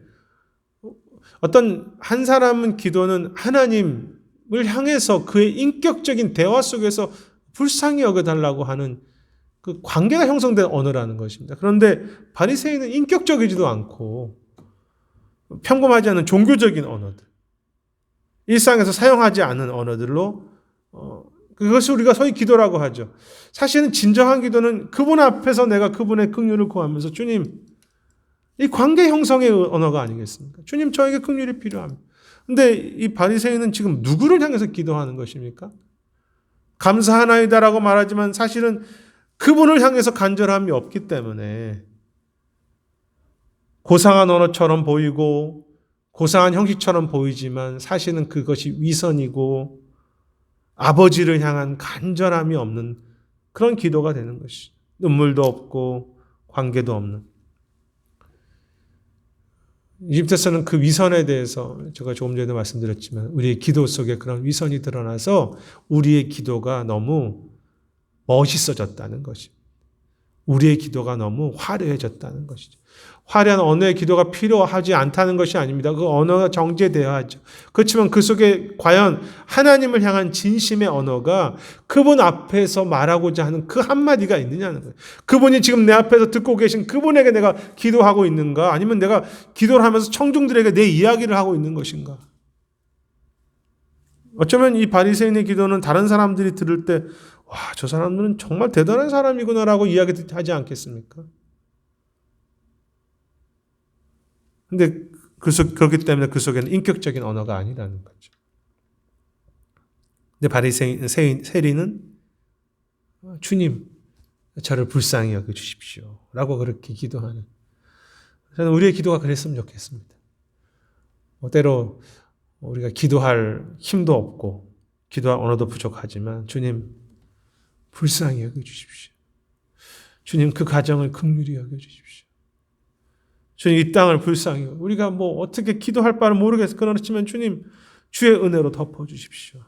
어떤 한 사람은 기도는 하나님을 향해서 그의 인격적인 대화 속에서 불쌍히 여겨달라고 하는 그 관계가 형성된 언어라는 것입니다. 그런데 바리새인은 인격적이지도 않고 평범하지 않은 종교적인 언어들, 일상에서 사용하지 않은 언어들로 그것을 우리가 소위 기도라고 하죠. 사실은 진정한 기도는 그분 앞에서 내가 그분의 긍휼을 구하면서 주님, 이 관계 형성의 언어가 아니겠습니까? 주님 저에게 긍휼이 필요합니다. 그런데 이 바리새인은 지금 누구를 향해서 기도하는 것입니까? 감사하나이다라고 말하지만 사실은 그분을 향해서 간절함이 없기 때문에 고상한 언어처럼 보이고 고상한 형식처럼 보이지만 사실은 그것이 위선이고 아버지를 향한 간절함이 없는 그런 기도가 되는 것이 눈물도 없고 관계도 없는. 이집트에서는 그 위선에 대해서 제가 조금 전에도 말씀드렸지만 우리의 기도 속에 그런 위선이 드러나서 우리의 기도가 너무 멋있어졌다는 것입니다. 우리의 기도가 너무 화려해졌다는 것이죠. 화려한 언어의 기도가 필요하지 않다는 것이 아닙니다. 그 언어가 정제되어야 하죠. 그렇지만 그 속에 과연 하나님을 향한 진심의 언어가 그분 앞에서 말하고자 하는 그 한마디가 있느냐는 거예요. 그분이 지금 내 앞에서 듣고 계신 그분에게 내가 기도하고 있는가? 아니면 내가 기도를 하면서 청중들에게 내 이야기를 하고 있는 것인가? 어쩌면 이 바리새인의 기도는 다른 사람들이 들을 때 와, 저 사람들은 정말 대단한 사람이구나라고 이야기하지 않겠습니까? 근데 그렇기 때문에 그 속에는 인격적인 언어가 아니라는 거죠. 근데 바리새인 세리는 주님, 저를 불쌍히 여겨 주십시오 라고 그렇게 기도하는, 저는 우리의 기도가 그랬으면 좋겠습니다. 때로 우리가 기도할 힘도 없고 기도할 언어도 부족하지만 주님 불쌍히 여겨 주십시오. 주님 그 가정을 긍휼히 여겨 주십시오. 주님 이 땅을 불쌍히, 우리가 뭐 어떻게 기도할 바를 모르겠어. 그렇지만 주님 주의 은혜로 덮어 주십시오.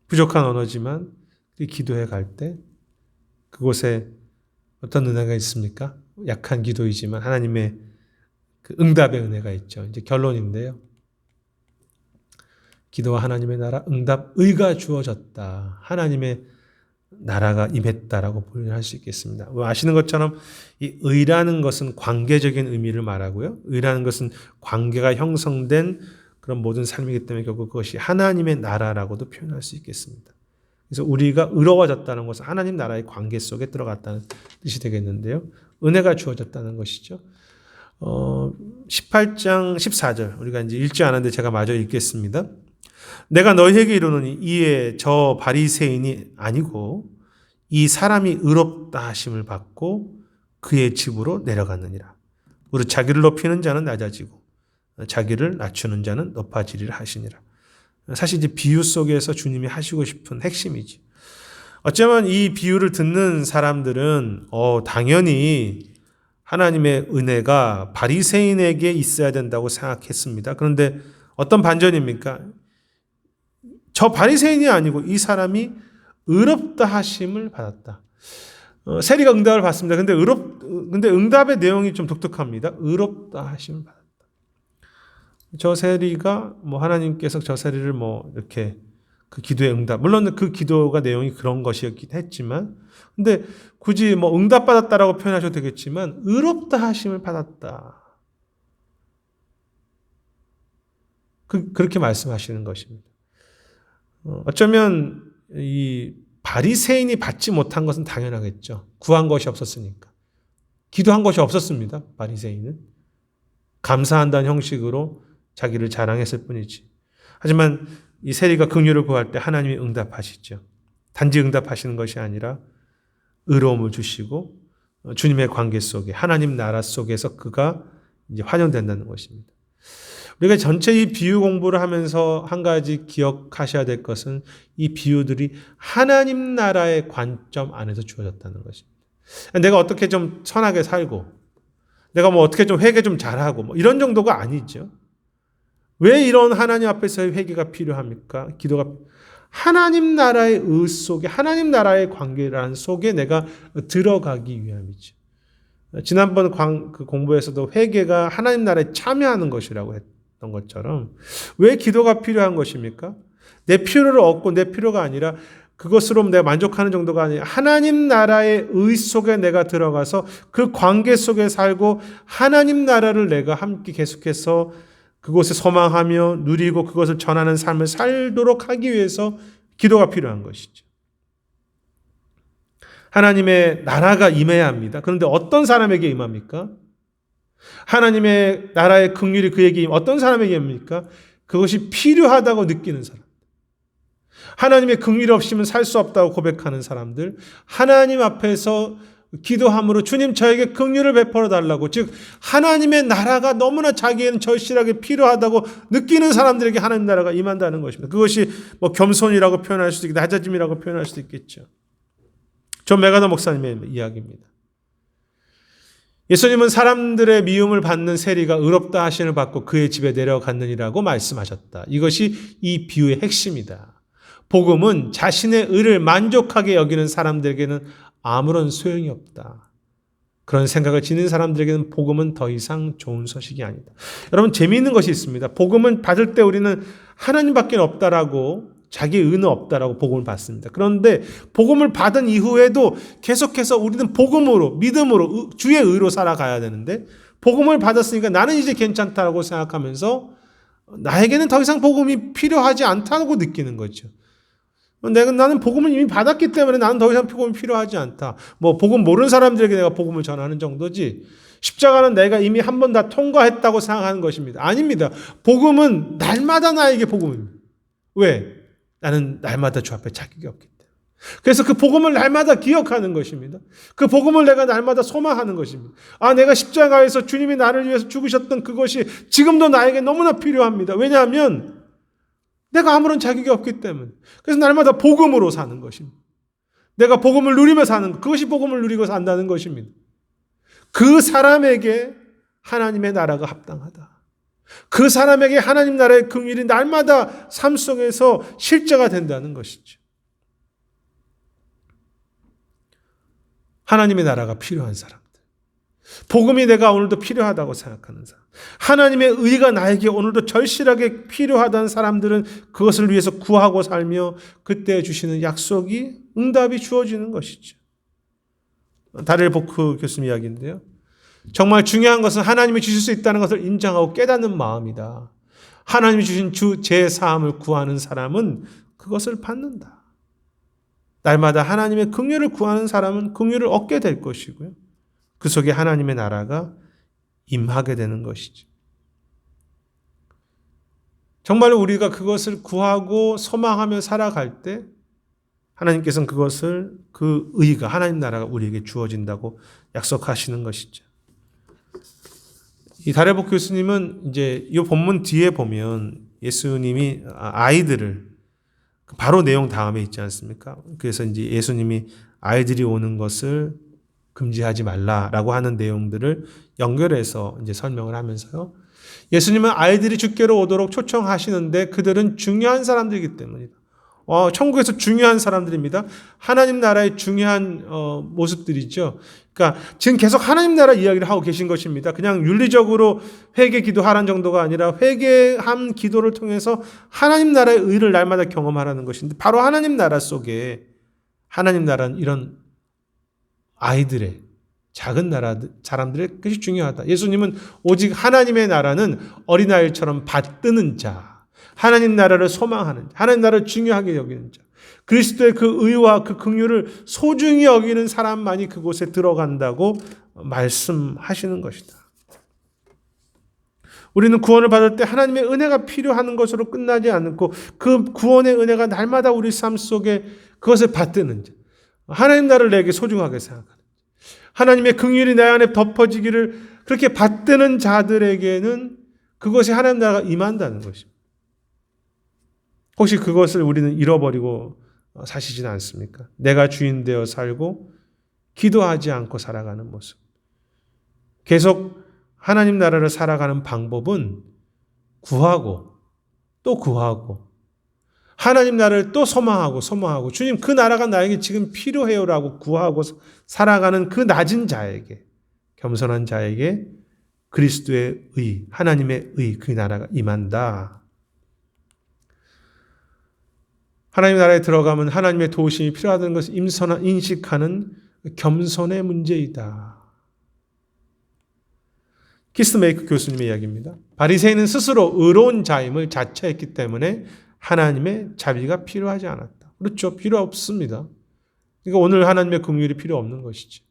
부족한 언어지만 기도해 갈 때 그곳에 어떤 은혜가 있습니까? 약한 기도이지만 하나님의 그 응답의 은혜가 있죠. 이제 결론인데요. 기도와 하나님의 나라, 응답, 의가 주어졌다. 하나님의 나라가 임했다라고 표현할 수 있겠습니다. 아시는 것처럼 이 의라는 것은 관계적인 의미를 말하고요. 의라는 것은 관계가 형성된 그런 모든 삶이기 때문에 결국 그것이 하나님의 나라라고도 표현할 수 있겠습니다. 그래서 우리가 의로워졌다는 것은 하나님 나라의 관계 속에 들어갔다는 뜻이 되겠는데요. 은혜가 주어졌다는 것이죠. 18장 14절 우리가 이제 읽지 않았는데 제가 마저 읽겠습니다. 내가 너희에게 이르노니 이에 저 바리새인이 아니고 이 사람이 의롭다 하심을 받고 그의 집으로 내려갔느니라. 우리 자기를 높이는 자는 낮아지고 자기를 낮추는 자는 높아지리라 하시니라. 사실 이제 비유 속에서 주님이 하시고 싶은 핵심이지. 어쩌면 이 비유를 듣는 사람들은 당연히 하나님의 은혜가 바리새인에게 있어야 된다고 생각했습니다. 그런데 어떤 반전입니까? 저 바리새인이 아니고 이 사람이 의롭다 하심을 받았다. 세리가 응답을 받습니다. 근데 응답의 내용이 좀 독특합니다. 의롭다 하심을 받았다. 저 세리가 하나님께서 저 세리를 이렇게 그 기도의 응답, 물론 그 기도가 내용이 그런 것이었긴 했지만, 근데 굳이 응답받았다라고 표현하셔도 되겠지만 의롭다 하심을 받았다. 그렇게 말씀하시는 것입니다. 어쩌면 이 바리새인이 받지 못한 것은 당연하겠죠. 구한 것이 없었으니까. 기도한 것이 없었습니다. 바리새인은 감사한다는 형식으로 자기를 자랑했을 뿐이지. 하지만 이 세리가 긍휼을 구할 때 하나님이 응답하시죠. 단지 응답하시는 것이 아니라 의로움을 주시고 주님의 관계 속에 하나님 나라 속에서 그가 이제 환영된다는 것입니다. 우리가 전체 이 비유 공부를 하면서 한 가지 기억하셔야 될 것은 이 비유들이 하나님 나라의 관점 안에서 주어졌다는 것입니다. 내가 어떻게 좀 선하게 살고 내가 어떻게 좀 회개 좀 잘하고 이런 정도가 아니죠. 왜 이런 하나님 앞에서의 회개가 필요합니까? 기도가 하나님 나라의 의 속에 하나님 나라의 관계라는 속에 내가 들어가기 위함이죠. 지난번 그 공부에서도 회개가 하나님 나라에 참여하는 것이라고 했던 것처럼 왜 기도가 필요한 것입니까? 내 필요를 얻고 내 필요가 아니라 그것으로 내가 만족하는 정도가 아니라 하나님 나라의 의 속에 내가 들어가서 그 관계 속에 살고 하나님 나라를 내가 함께 계속해서 그곳에 소망하며 누리고 그것을 전하는 삶을 살도록 하기 위해서 기도가 필요한 것이죠. 하나님의 나라가 임해야 합니다. 그런데 어떤 사람에게 임합니까? 하나님의 나라의 긍휼이 그에게 어떤 사람에게 임합니까? 그것이 필요하다고 느끼는 사람. 하나님의 긍휼이 없이면 살 수 없다고 고백하는 사람들. 하나님 앞에서 기도함으로 주님 저에게 긍휼을 베풀어 달라고, 즉 하나님의 나라가 너무나 자기에는 절실하게 필요하다고 느끼는 사람들에게 하나님 나라가 임한다는 것입니다. 그것이 겸손이라고 표현할 수도 있고 낮아짐이라고 표현할 수도 있겠죠. 존 맥아더 목사님의 이야기입니다. 예수님은 사람들의 미움을 받는 세리가 의롭다 하심을 받고 그의 집에 내려갔느니라고 말씀하셨다. 이것이 이 비유의 핵심이다. 복음은 자신의 의를 만족하게 여기는 사람들에게는 아무런 소용이 없다. 그런 생각을 지닌 사람들에게는 복음은 더 이상 좋은 소식이 아니다. 여러분, 재미있는 것이 있습니다. 복음은 받을 때 우리는 하나님밖에 없다라고, 자기의 의는 없다라고 복음을 받습니다. 그런데 복음을 받은 이후에도 계속해서 우리는 복음으로, 믿음으로, 주의 의로 살아가야 되는데, 복음을 받았으니까 나는 이제 괜찮다라고 생각하면서 나에게는 더 이상 복음이 필요하지 않다고 느끼는 거죠. 나는 복음을 이미 받았기 때문에 나는 더 이상 복음이 필요하지 않다. 복음 모르는 사람들에게 내가 복음을 전하는 정도지. 십자가는 내가 이미 한 번 다 통과했다고 생각하는 것입니다. 아닙니다. 복음은 날마다 나에게 복음입니다. 왜? 나는 날마다 주 앞에 자격이 없기 때문에. 그래서 그 복음을 날마다 기억하는 것입니다. 그 복음을 내가 날마다 소망하는 것입니다. 내가 십자가에서 주님이 나를 위해서 죽으셨던 그것이 지금도 나에게 너무나 필요합니다. 왜냐하면 내가 아무런 자격이 없기 때문에. 그래서 날마다 복음으로 사는 것입니다. 내가 복음을 누리며 사는 것, 그것이 복음을 누리고 산다는 것입니다. 그 사람에게 하나님의 나라가 합당하다. 그 사람에게 하나님 나라의 긍휼이 날마다 삶 속에서 실제가 된다는 것이죠. 하나님의 나라가 필요한 사람들. 복음이 내가 오늘도 필요하다고 생각하는 사람. 하나님의 의가 나에게 오늘도 절실하게 필요하다는 사람들은 그것을 위해서 구하고 살며 그때 주시는 약속이 응답이 주어지는 것이죠. 다렐 보크 교수님 이야기인데요. 정말 중요한 것은 하나님이 주실 수 있다는 것을 인정하고 깨닫는 마음이다. 하나님이 주신 제 사함을 구하는 사람은 그것을 받는다. 날마다 하나님의 긍휼을 구하는 사람은 긍휼을 얻게 될 것이고요. 그 속에 하나님의 나라가 임하게 되는 것이죠. 정말 우리가 그것을 구하고 소망하며 살아갈 때 하나님께서는 그것을 그 의가 하나님 나라가 우리에게 주어진다고 약속하시는 것이죠. 이 다렐 보크 교수님은 이제 이 본문 뒤에 보면 예수님이 아이들을 바로 내용 다음에 있지 않습니까? 그래서 이제 예수님이 아이들이 오는 것을 금지하지 말라라고 하는 내용들을 연결해서 이제 설명을 하면서요. 예수님은 아이들이 주께로 오도록 초청하시는데 그들은 중요한 사람들이기 때문이다. 천국에서 중요한 사람들입니다. 하나님 나라의 중요한 모습들이죠. 그러니까 지금 계속 하나님 나라 이야기를 하고 계신 것입니다. 그냥 윤리적으로 회개 기도하라는 정도가 아니라 회개한 기도를 통해서 하나님 나라의 의를 날마다 경험하라는 것인데 바로 하나님 나라 속에 하나님 나라는 이런 아이들의 작은 나라 사람들의 것이 중요하다. 예수님은 오직 하나님의 나라는 어린아이처럼 받드는 자, 하나님 나라를 소망하는 자, 하나님 나라를 중요하게 여기는 자, 그리스도의 그 의와 그 긍휼을 소중히 여기는 사람만이 그곳에 들어간다고 말씀하시는 것이다. 우리는 구원을 받을 때 하나님의 은혜가 필요한 것으로 끝나지 않고 그 구원의 은혜가 날마다 우리 삶 속에 그것을 받드는 자, 하나님 나라를 내게 소중하게 생각하는 자, 하나님의 긍휼이 내 안에 덮어지기를 그렇게 받드는 자들에게는 그것이 하나님 나라가 임한다는 것입니다. 혹시 그것을 우리는 잃어버리고 사시지는 않습니까? 내가 주인 되어 살고 기도하지 않고 살아가는 모습. 계속 하나님 나라를 살아가는 방법은 구하고 또 구하고 하나님 나라를 또 소망하고 주님 그 나라가 나에게 지금 필요해요라고 구하고 살아가는 그 낮은 자에게 겸손한 자에게 그리스도의 의, 하나님의 의, 그 나라가 임한다. 하나님 나라에 들어가면 하나님의 도우심이 필요하다는 것을 인식하는 겸손의 문제이다. 키스메이크 교수님의 이야기입니다. 바리새인은 스스로 의로운 자임을 자처했기 때문에 하나님의 자비가 필요하지 않았다. 그렇죠. 필요 없습니다. 그러니까 오늘 하나님의 긍휼이 필요 없는 것이죠.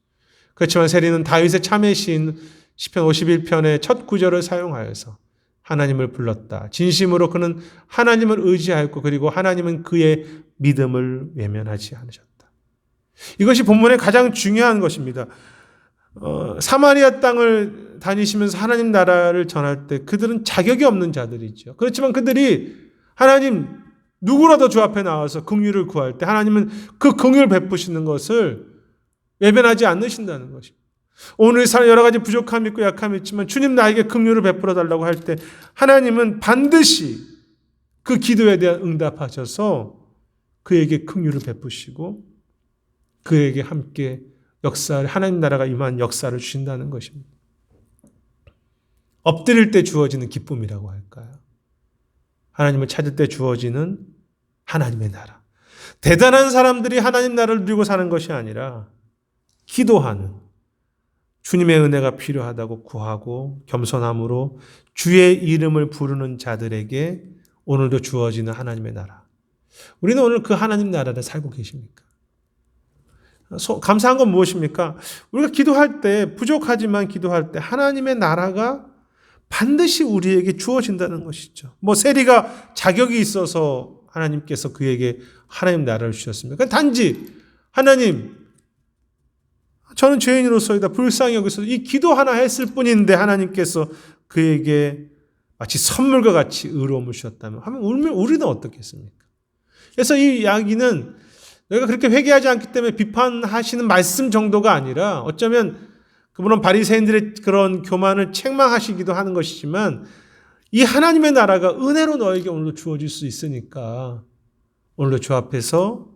그렇지만 세리는 다윗의 참회 시인 시편 51편의 첫 구절을 사용하여서 하나님을 불렀다. 진심으로 그는 하나님을 의지하였고 그리고 하나님은 그의 믿음을 외면하지 않으셨다. 이것이 본문의 가장 중요한 것입니다. 사마리아 땅을 다니시면서 하나님 나라를 전할 때 그들은 자격이 없는 자들이죠. 그렇지만 그들이 하나님 누구라도 주 앞에 나와서 긍휼을 구할 때 하나님은 그 긍휼을 베푸시는 것을 외면하지 않으신다는 것입니다. 오늘 사는 여러 가지 부족함이 있고 약함이 있지만 주님 나에게 긍휼을 베풀어 달라고 할 때 하나님은 반드시 그 기도에 대한 응답하셔서 그에게 긍휼을 베푸시고 그에게 함께 하나님 나라가 임한 역사를 주신다는 것입니다. 엎드릴 때 주어지는 기쁨이라고 할까요? 하나님을 찾을 때 주어지는 하나님의 나라. 대단한 사람들이 하나님 나라를 누리고 사는 것이 아니라 기도하는 주님의 은혜가 필요하다고 구하고 겸손함으로 주의 이름을 부르는 자들에게 오늘도 주어지는 하나님의 나라. 우리는 오늘 그 하나님 나라를 살고 계십니까? 감사한 건 무엇입니까? 우리가 기도할 때, 부족하지만 기도할 때 하나님의 나라가 반드시 우리에게 주어진다는 것이죠. 세리가 자격이 있어서 하나님께서 그에게 하나님 나라를 주셨습니까? 단지 하나님, 저는 죄인으로서이다 불쌍히 여기서 이 기도 하나 했을 뿐인데 하나님께서 그에게 마치 선물과 같이 의로움을 주셨다면 하면 우리는 어떻겠습니까? 그래서 이 이야기는 너희가 그렇게 회개하지 않기 때문에 비판하시는 말씀 정도가 아니라 어쩌면 그분은 바리새인들의 그런 교만을 책망하시기도 하는 것이지만 이 하나님의 나라가 은혜로 너에게 오늘도 주어질 수 있으니까 오늘도 주 앞에서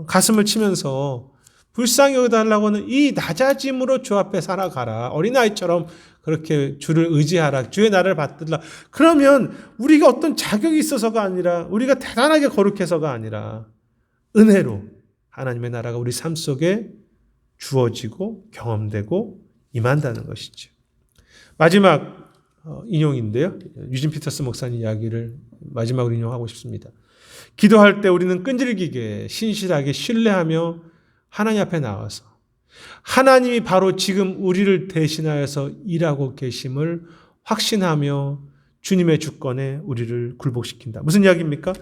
가슴을 치면서 불쌍히 여겨달라고 하는 이 낮아짐으로 주 앞에 살아가라. 어린아이처럼 그렇게 주를 의지하라. 주의 나라를 받들라. 그러면 우리가 어떤 자격이 있어서가 아니라 우리가 대단하게 거룩해서가 아니라 은혜로 하나님의 나라가 우리 삶 속에 주어지고 경험되고 임한다는 것이죠. 마지막 인용인데요. 유진 피터스 목사님 이야기를 마지막으로 인용하고 싶습니다. 기도할 때 우리는 끈질기게 신실하게 신뢰하며 하나님 앞에 나와서 하나님이 바로 지금 우리를 대신하여서 일하고 계심을 확신하며 주님의 주권에 우리를 굴복시킨다. 무슨 이야기입니까?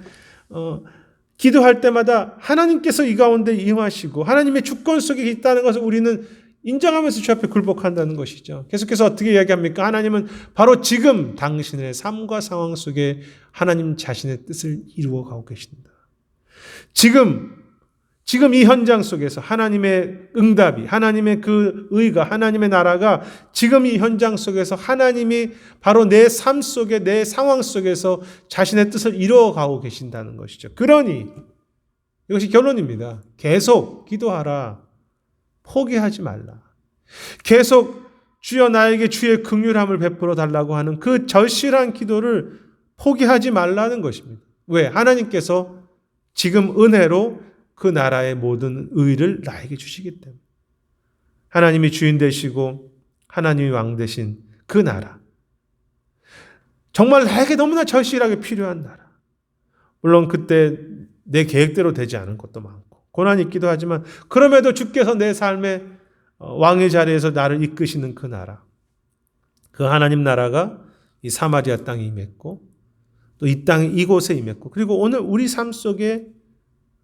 기도할 때마다 하나님께서 이 가운데 임하시고 하나님의 주권 속에 있다는 것을 우리는 인정하면서 주 앞에 굴복한다는 것이죠. 계속해서 어떻게 이야기합니까? 하나님은 바로 지금 당신의 삶과 상황 속에 하나님 자신의 뜻을 이루어가고 계신다. 지금 이 현장 속에서 하나님의 응답이, 하나님의 그 의가, 하나님의 나라가 지금 이 현장 속에서 하나님이 바로 내 삶 속에, 내 상황 속에서 자신의 뜻을 이루어가고 계신다는 것이죠. 그러니 이것이 결론입니다. 계속 기도하라. 포기하지 말라. 계속 주여 나에게 주의 긍휼함을 베풀어 달라고 하는 그 절실한 기도를 포기하지 말라는 것입니다. 왜? 하나님께서 지금 은혜로 그 나라의 모든 의를 나에게 주시기 때문에. 하나님이 주인 되시고 하나님이 왕 되신 그 나라. 정말 나에게 너무나 절실하게 필요한 나라. 물론 그때 내 계획대로 되지 않은 것도 많고 고난이 있기도 하지만 그럼에도 주께서 내 삶의 왕의 자리에서 나를 이끄시는 그 나라. 그 하나님 나라가 이 사마리아 땅에 임했고 또 이 땅 이곳에 임했고 그리고 오늘 우리 삶 속에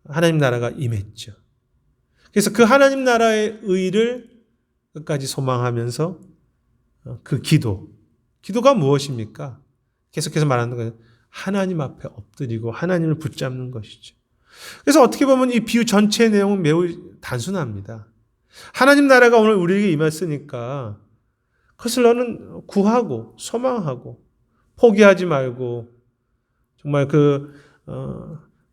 하나님 나라가 임했죠. 그래서 그 하나님 나라의 의를 끝까지 소망하면서 그 기도가 무엇입니까? 계속해서 말하는 거예요. 하나님 앞에 엎드리고 하나님을 붙잡는 것이죠. 그래서 어떻게 보면 이 비유 전체의 내용은 매우 단순합니다. 하나님 나라가 오늘 우리에게 임했으니까 그것을 너는 구하고 소망하고 포기하지 말고 정말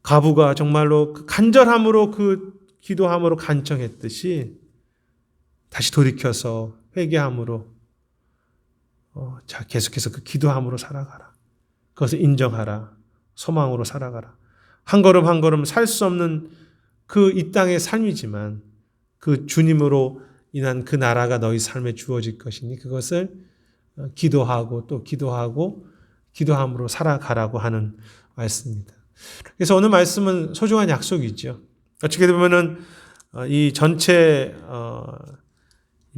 가부가 정말로 그 간절함으로 그 기도함으로 간청했듯이 다시 돌이켜서 회개함으로 계속해서 그 기도함으로 살아가라. 그것을 인정하라. 소망으로 살아가라. 한 걸음 한 걸음 살 수 없는 그 이 땅의 삶이지만 그 주님으로 인한 그 나라가 너희 삶에 주어질 것이니 그것을 기도하고 또 기도함으로 살아가라고 하는 말씀입니다. 그래서 오늘 말씀은 소중한 약속이죠. 어떻게 보면은 이 전체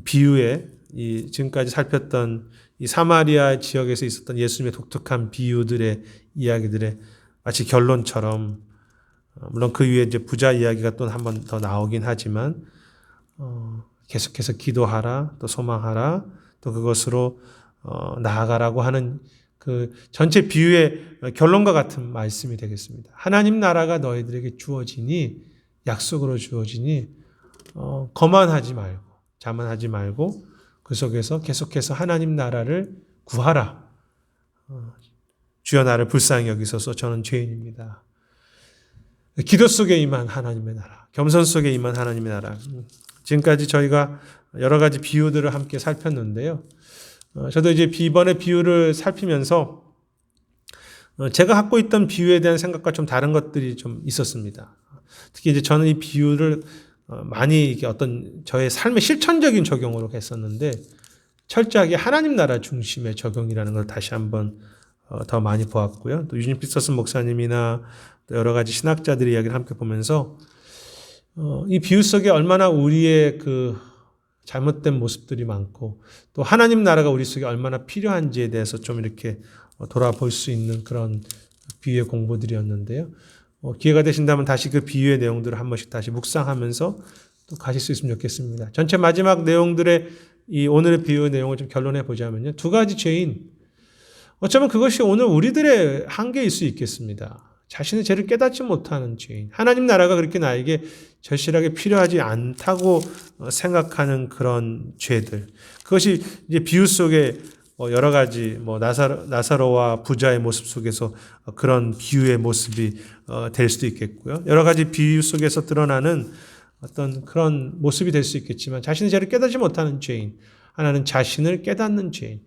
비유에 이 지금까지 살폈던 이 사마리아 지역에서 있었던 예수님의 독특한 비유들의 이야기들의 마치 결론처럼 물론 그 위에 이제 부자 이야기가 또 한 번 더 나오긴 하지만 계속해서 기도하라 또 소망하라 또 그것으로 나아가라고 하는 그 전체 비유의 결론과 같은 말씀이 되겠습니다. 하나님 나라가 너희들에게 주어지니 약속으로 주어지니 거만하지 말고 자만하지 말고 그 속에서 계속해서 하나님 나라를 구하라. 주여 나를 불쌍히 여기소서 저는 죄인입니다. 기도 속에 임한 하나님의 나라, 겸손 속에 임한 하나님의 나라. 지금까지 저희가 여러 가지 비유들을 함께 살폈는데요. 저도 이제 이번에 비유를 살피면서 제가 갖고 있던 비유에 대한 생각과 좀 다른 것들이 좀 있었습니다. 특히 이제 저는 이 비유를 많이 이게 어떤 저의 삶의 실천적인 적용으로 했었는데 철저하게 하나님 나라 중심의 적용이라는 걸 다시 한번 더 많이 보았고요. 또 유진 피터슨 목사님이나 또 여러 가지 신학자들의 이야기를 함께 보면서 이 비유 속에 얼마나 우리의 그 잘못된 모습들이 많고 또 하나님 나라가 우리 속에 얼마나 필요한지에 대해서 좀 이렇게 돌아볼 수 있는 그런 비유의 공부들이었는데요. 기회가 되신다면 다시 그 비유의 내용들을 한 번씩 다시 묵상하면서 또 가실 수 있으면 좋겠습니다. 전체 마지막 내용들의 이 오늘의 비유의 내용을 좀 결론해 보자면요. 두 가지 죄인. 어쩌면 그것이 오늘 우리들의 한계일 수 있겠습니다. 자신의 죄를 깨닫지 못하는 죄인. 하나님 나라가 그렇게 나에게 절실하게 필요하지 않다고 생각하는 그런 죄들. 그것이 이제 비유 속에 여러 가지 나사로와 부자의 모습 속에서 그런 비유의 모습이 될 수도 있겠고요. 여러 가지 비유 속에서 드러나는 어떤 그런 모습이 될 수 있겠지만 자신의 죄를 깨닫지 못하는 죄인. 하나는 자신을 깨닫는 죄인.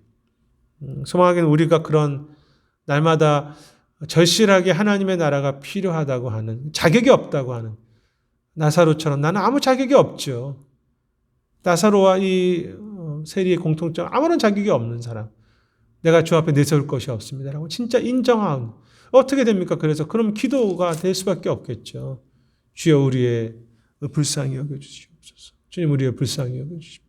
소망하기는 우리가 그런 날마다 절실하게 하나님의 나라가 필요하다고 하는 자격이 없다고 하는 나사로처럼 나는 아무 자격이 없죠. 나사로와 이 세리의 공통점 아무런 자격이 없는 사람. 내가 주 앞에 내세울 것이 없습니다라고 진짜 인정하는. 어떻게 됩니까? 그래서 그럼 기도가 될 수밖에 없겠죠. 주여 우리의 불쌍히 여겨주시옵소서. 주님 우리의 불쌍히 여겨주시옵소서.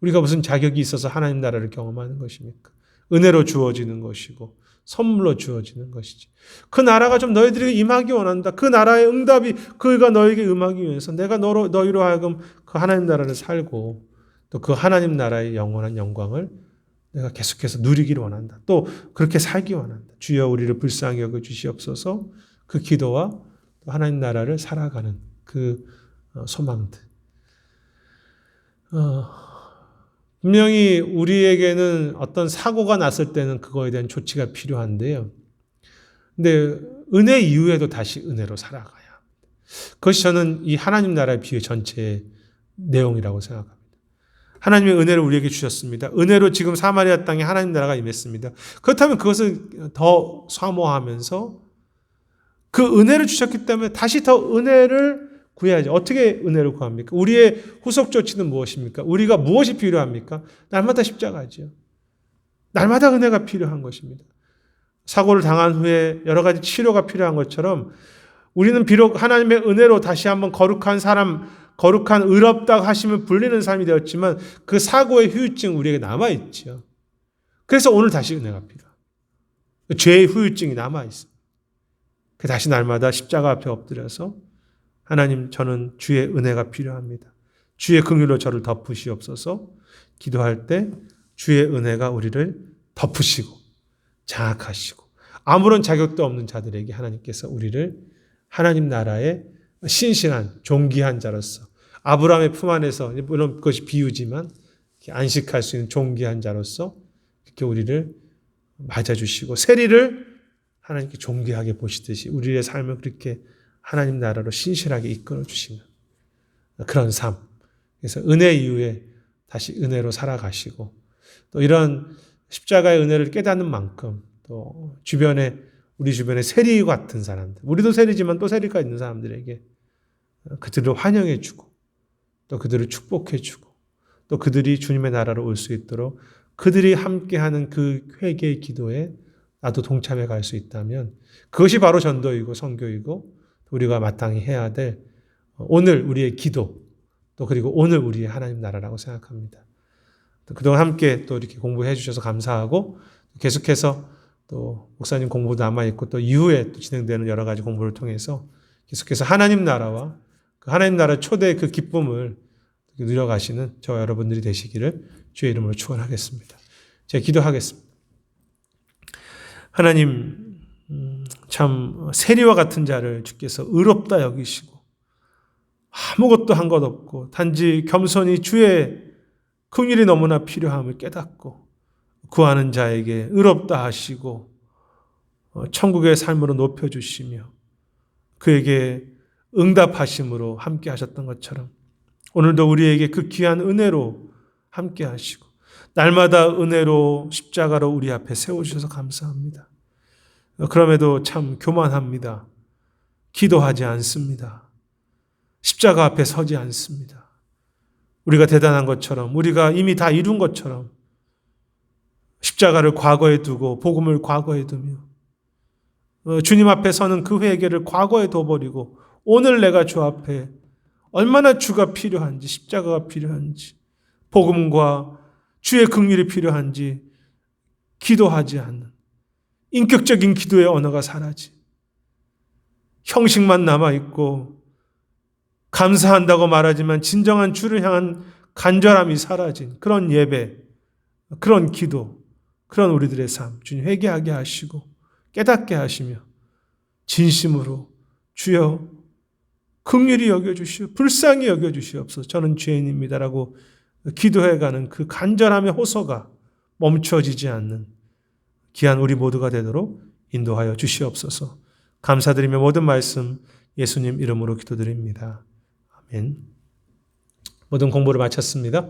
우리가 무슨 자격이 있어서 하나님 나라를 경험하는 것입니까? 은혜로 주어지는 것이고 선물로 주어지는 것이지. 그 나라가 좀 너희들에게 임하기 원한다. 그 나라의 응답이 그가 너에게 임하기 위해서 내가 너희로 하여금 그 하나님 나라를 살고 또 그 하나님 나라의 영원한 영광을 내가 계속해서 누리기를 원한다. 또 그렇게 살기 원한다. 주여 우리를 불쌍히 여겨 주시옵소서. 그 기도와 또 하나님 나라를 살아가는 그 소망들. 분명히 우리에게는 어떤 사고가 났을 때는 그거에 대한 조치가 필요한데요. 근데 은혜 이후에도 다시 은혜로 살아가야 합니다. 그것이 저는 이 하나님 나라의 비유 전체의 내용이라고 생각합니다. 하나님의 은혜를 우리에게 주셨습니다. 은혜로 지금 사마리아 땅에 하나님 나라가 임했습니다. 그렇다면 그것을 더 사모하면서 그 은혜를 주셨기 때문에 다시 더 은혜를 구해야죠. 어떻게 은혜를 구합니까? 우리의 후속 조치는 무엇입니까? 우리가 무엇이 필요합니까? 날마다 십자가죠. 날마다 은혜가 필요한 것입니다. 사고를 당한 후에 여러 가지 치료가 필요한 것처럼 우리는 비록 하나님의 은혜로 다시 한번 거룩한 사람, 거룩한 의롭다고 하시면 불리는 삶이 되었지만 그 사고의 후유증 우리에게 남아있죠. 그래서 오늘 다시 은혜가 필요합니다. 죄의 후유증이 남아있습니다. 다시 날마다 십자가 앞에 엎드려서 하나님 저는 주의 은혜가 필요합니다. 주의 긍휼로 저를 덮으시옵소서. 기도할 때 주의 은혜가 우리를 덮으시고 장악하시고 아무런 자격도 없는 자들에게 하나님께서 우리를 하나님 나라의 신실한 존귀한 자로서 아브라함의 품 안에서 물론 그것이 비유지만 안식할 수 있는 존귀한 자로서 이렇게 우리를 맞아주시고 세리를 하나님께 존귀하게 보시듯이 우리의 삶을 그렇게 하나님 나라로 신실하게 이끌어 주시는 그런 삶. 그래서 은혜 이후에 다시 은혜로 살아가시고 또 이런 십자가의 은혜를 깨닫는 만큼 또 우리 주변에 세리 같은 사람들, 우리도 세리지만 또 세리가 있는 사람들에게 그들을 환영해 주고 또 그들을 축복해 주고 또 그들이 주님의 나라로 올 수 있도록 그들이 함께하는 그 회개의 기도에 나도 동참해 갈 수 있다면 그것이 바로 전도이고 선교이고 우리가 마땅히 해야 될 오늘 우리의 기도 또 그리고 오늘 우리의 하나님 나라라고 생각합니다. 그동안 함께 또 이렇게 공부해 주셔서 감사하고 계속해서 또 목사님 공부도 남아있고 또 이후에 또 진행되는 여러 가지 공부를 통해서 계속해서 하나님 나라와 그 하나님 나라 초대의 그 기쁨을 누려가시는 저와 여러분들이 되시기를 주의 이름으로 축원하겠습니다. 제가 기도하겠습니다. 하나님 참 세리와 같은 자를 주께서 의롭다 여기시고 아무것도 한 것 없고 단지 겸손히 주의 긍휼이 너무나 필요함을 깨닫고 구하는 자에게 의롭다 하시고 천국의 삶으로 높여주시며 그에게 응답하심으로 함께 하셨던 것처럼 오늘도 우리에게 그 귀한 은혜로 함께 하시고 날마다 은혜로 십자가로 우리 앞에 세워주셔서 감사합니다. 그럼에도 참 교만합니다. 기도하지 않습니다. 십자가 앞에 서지 않습니다. 우리가 대단한 것처럼, 우리가 이미 다 이룬 것처럼 십자가를 과거에 두고 복음을 과거에 두며 주님 앞에 서는 그 회개를 과거에 둬버리고 오늘 내가 주 앞에 얼마나 주가 필요한지, 십자가가 필요한지, 복음과 주의 긍휼이 필요한지 기도하지 않는 인격적인 기도의 언어가 사라진, 형식만 남아있고 감사한다고 말하지만 진정한 주를 향한 간절함이 사라진 그런 예배, 그런 기도, 그런 우리들의 삶, 주님 회개하게 하시고 깨닫게 하시며 진심으로 주여 긍휼히 여겨주시오, 불쌍히 여겨주시옵소서, 저는 죄인입니다라고 기도해가는 그 간절함의 호소가 멈춰지지 않는 귀한 우리 모두가 되도록 인도하여 주시옵소서. 감사드리며 모든 말씀 예수님 이름으로 기도드립니다. 아멘. 모든 공부를 마쳤습니다.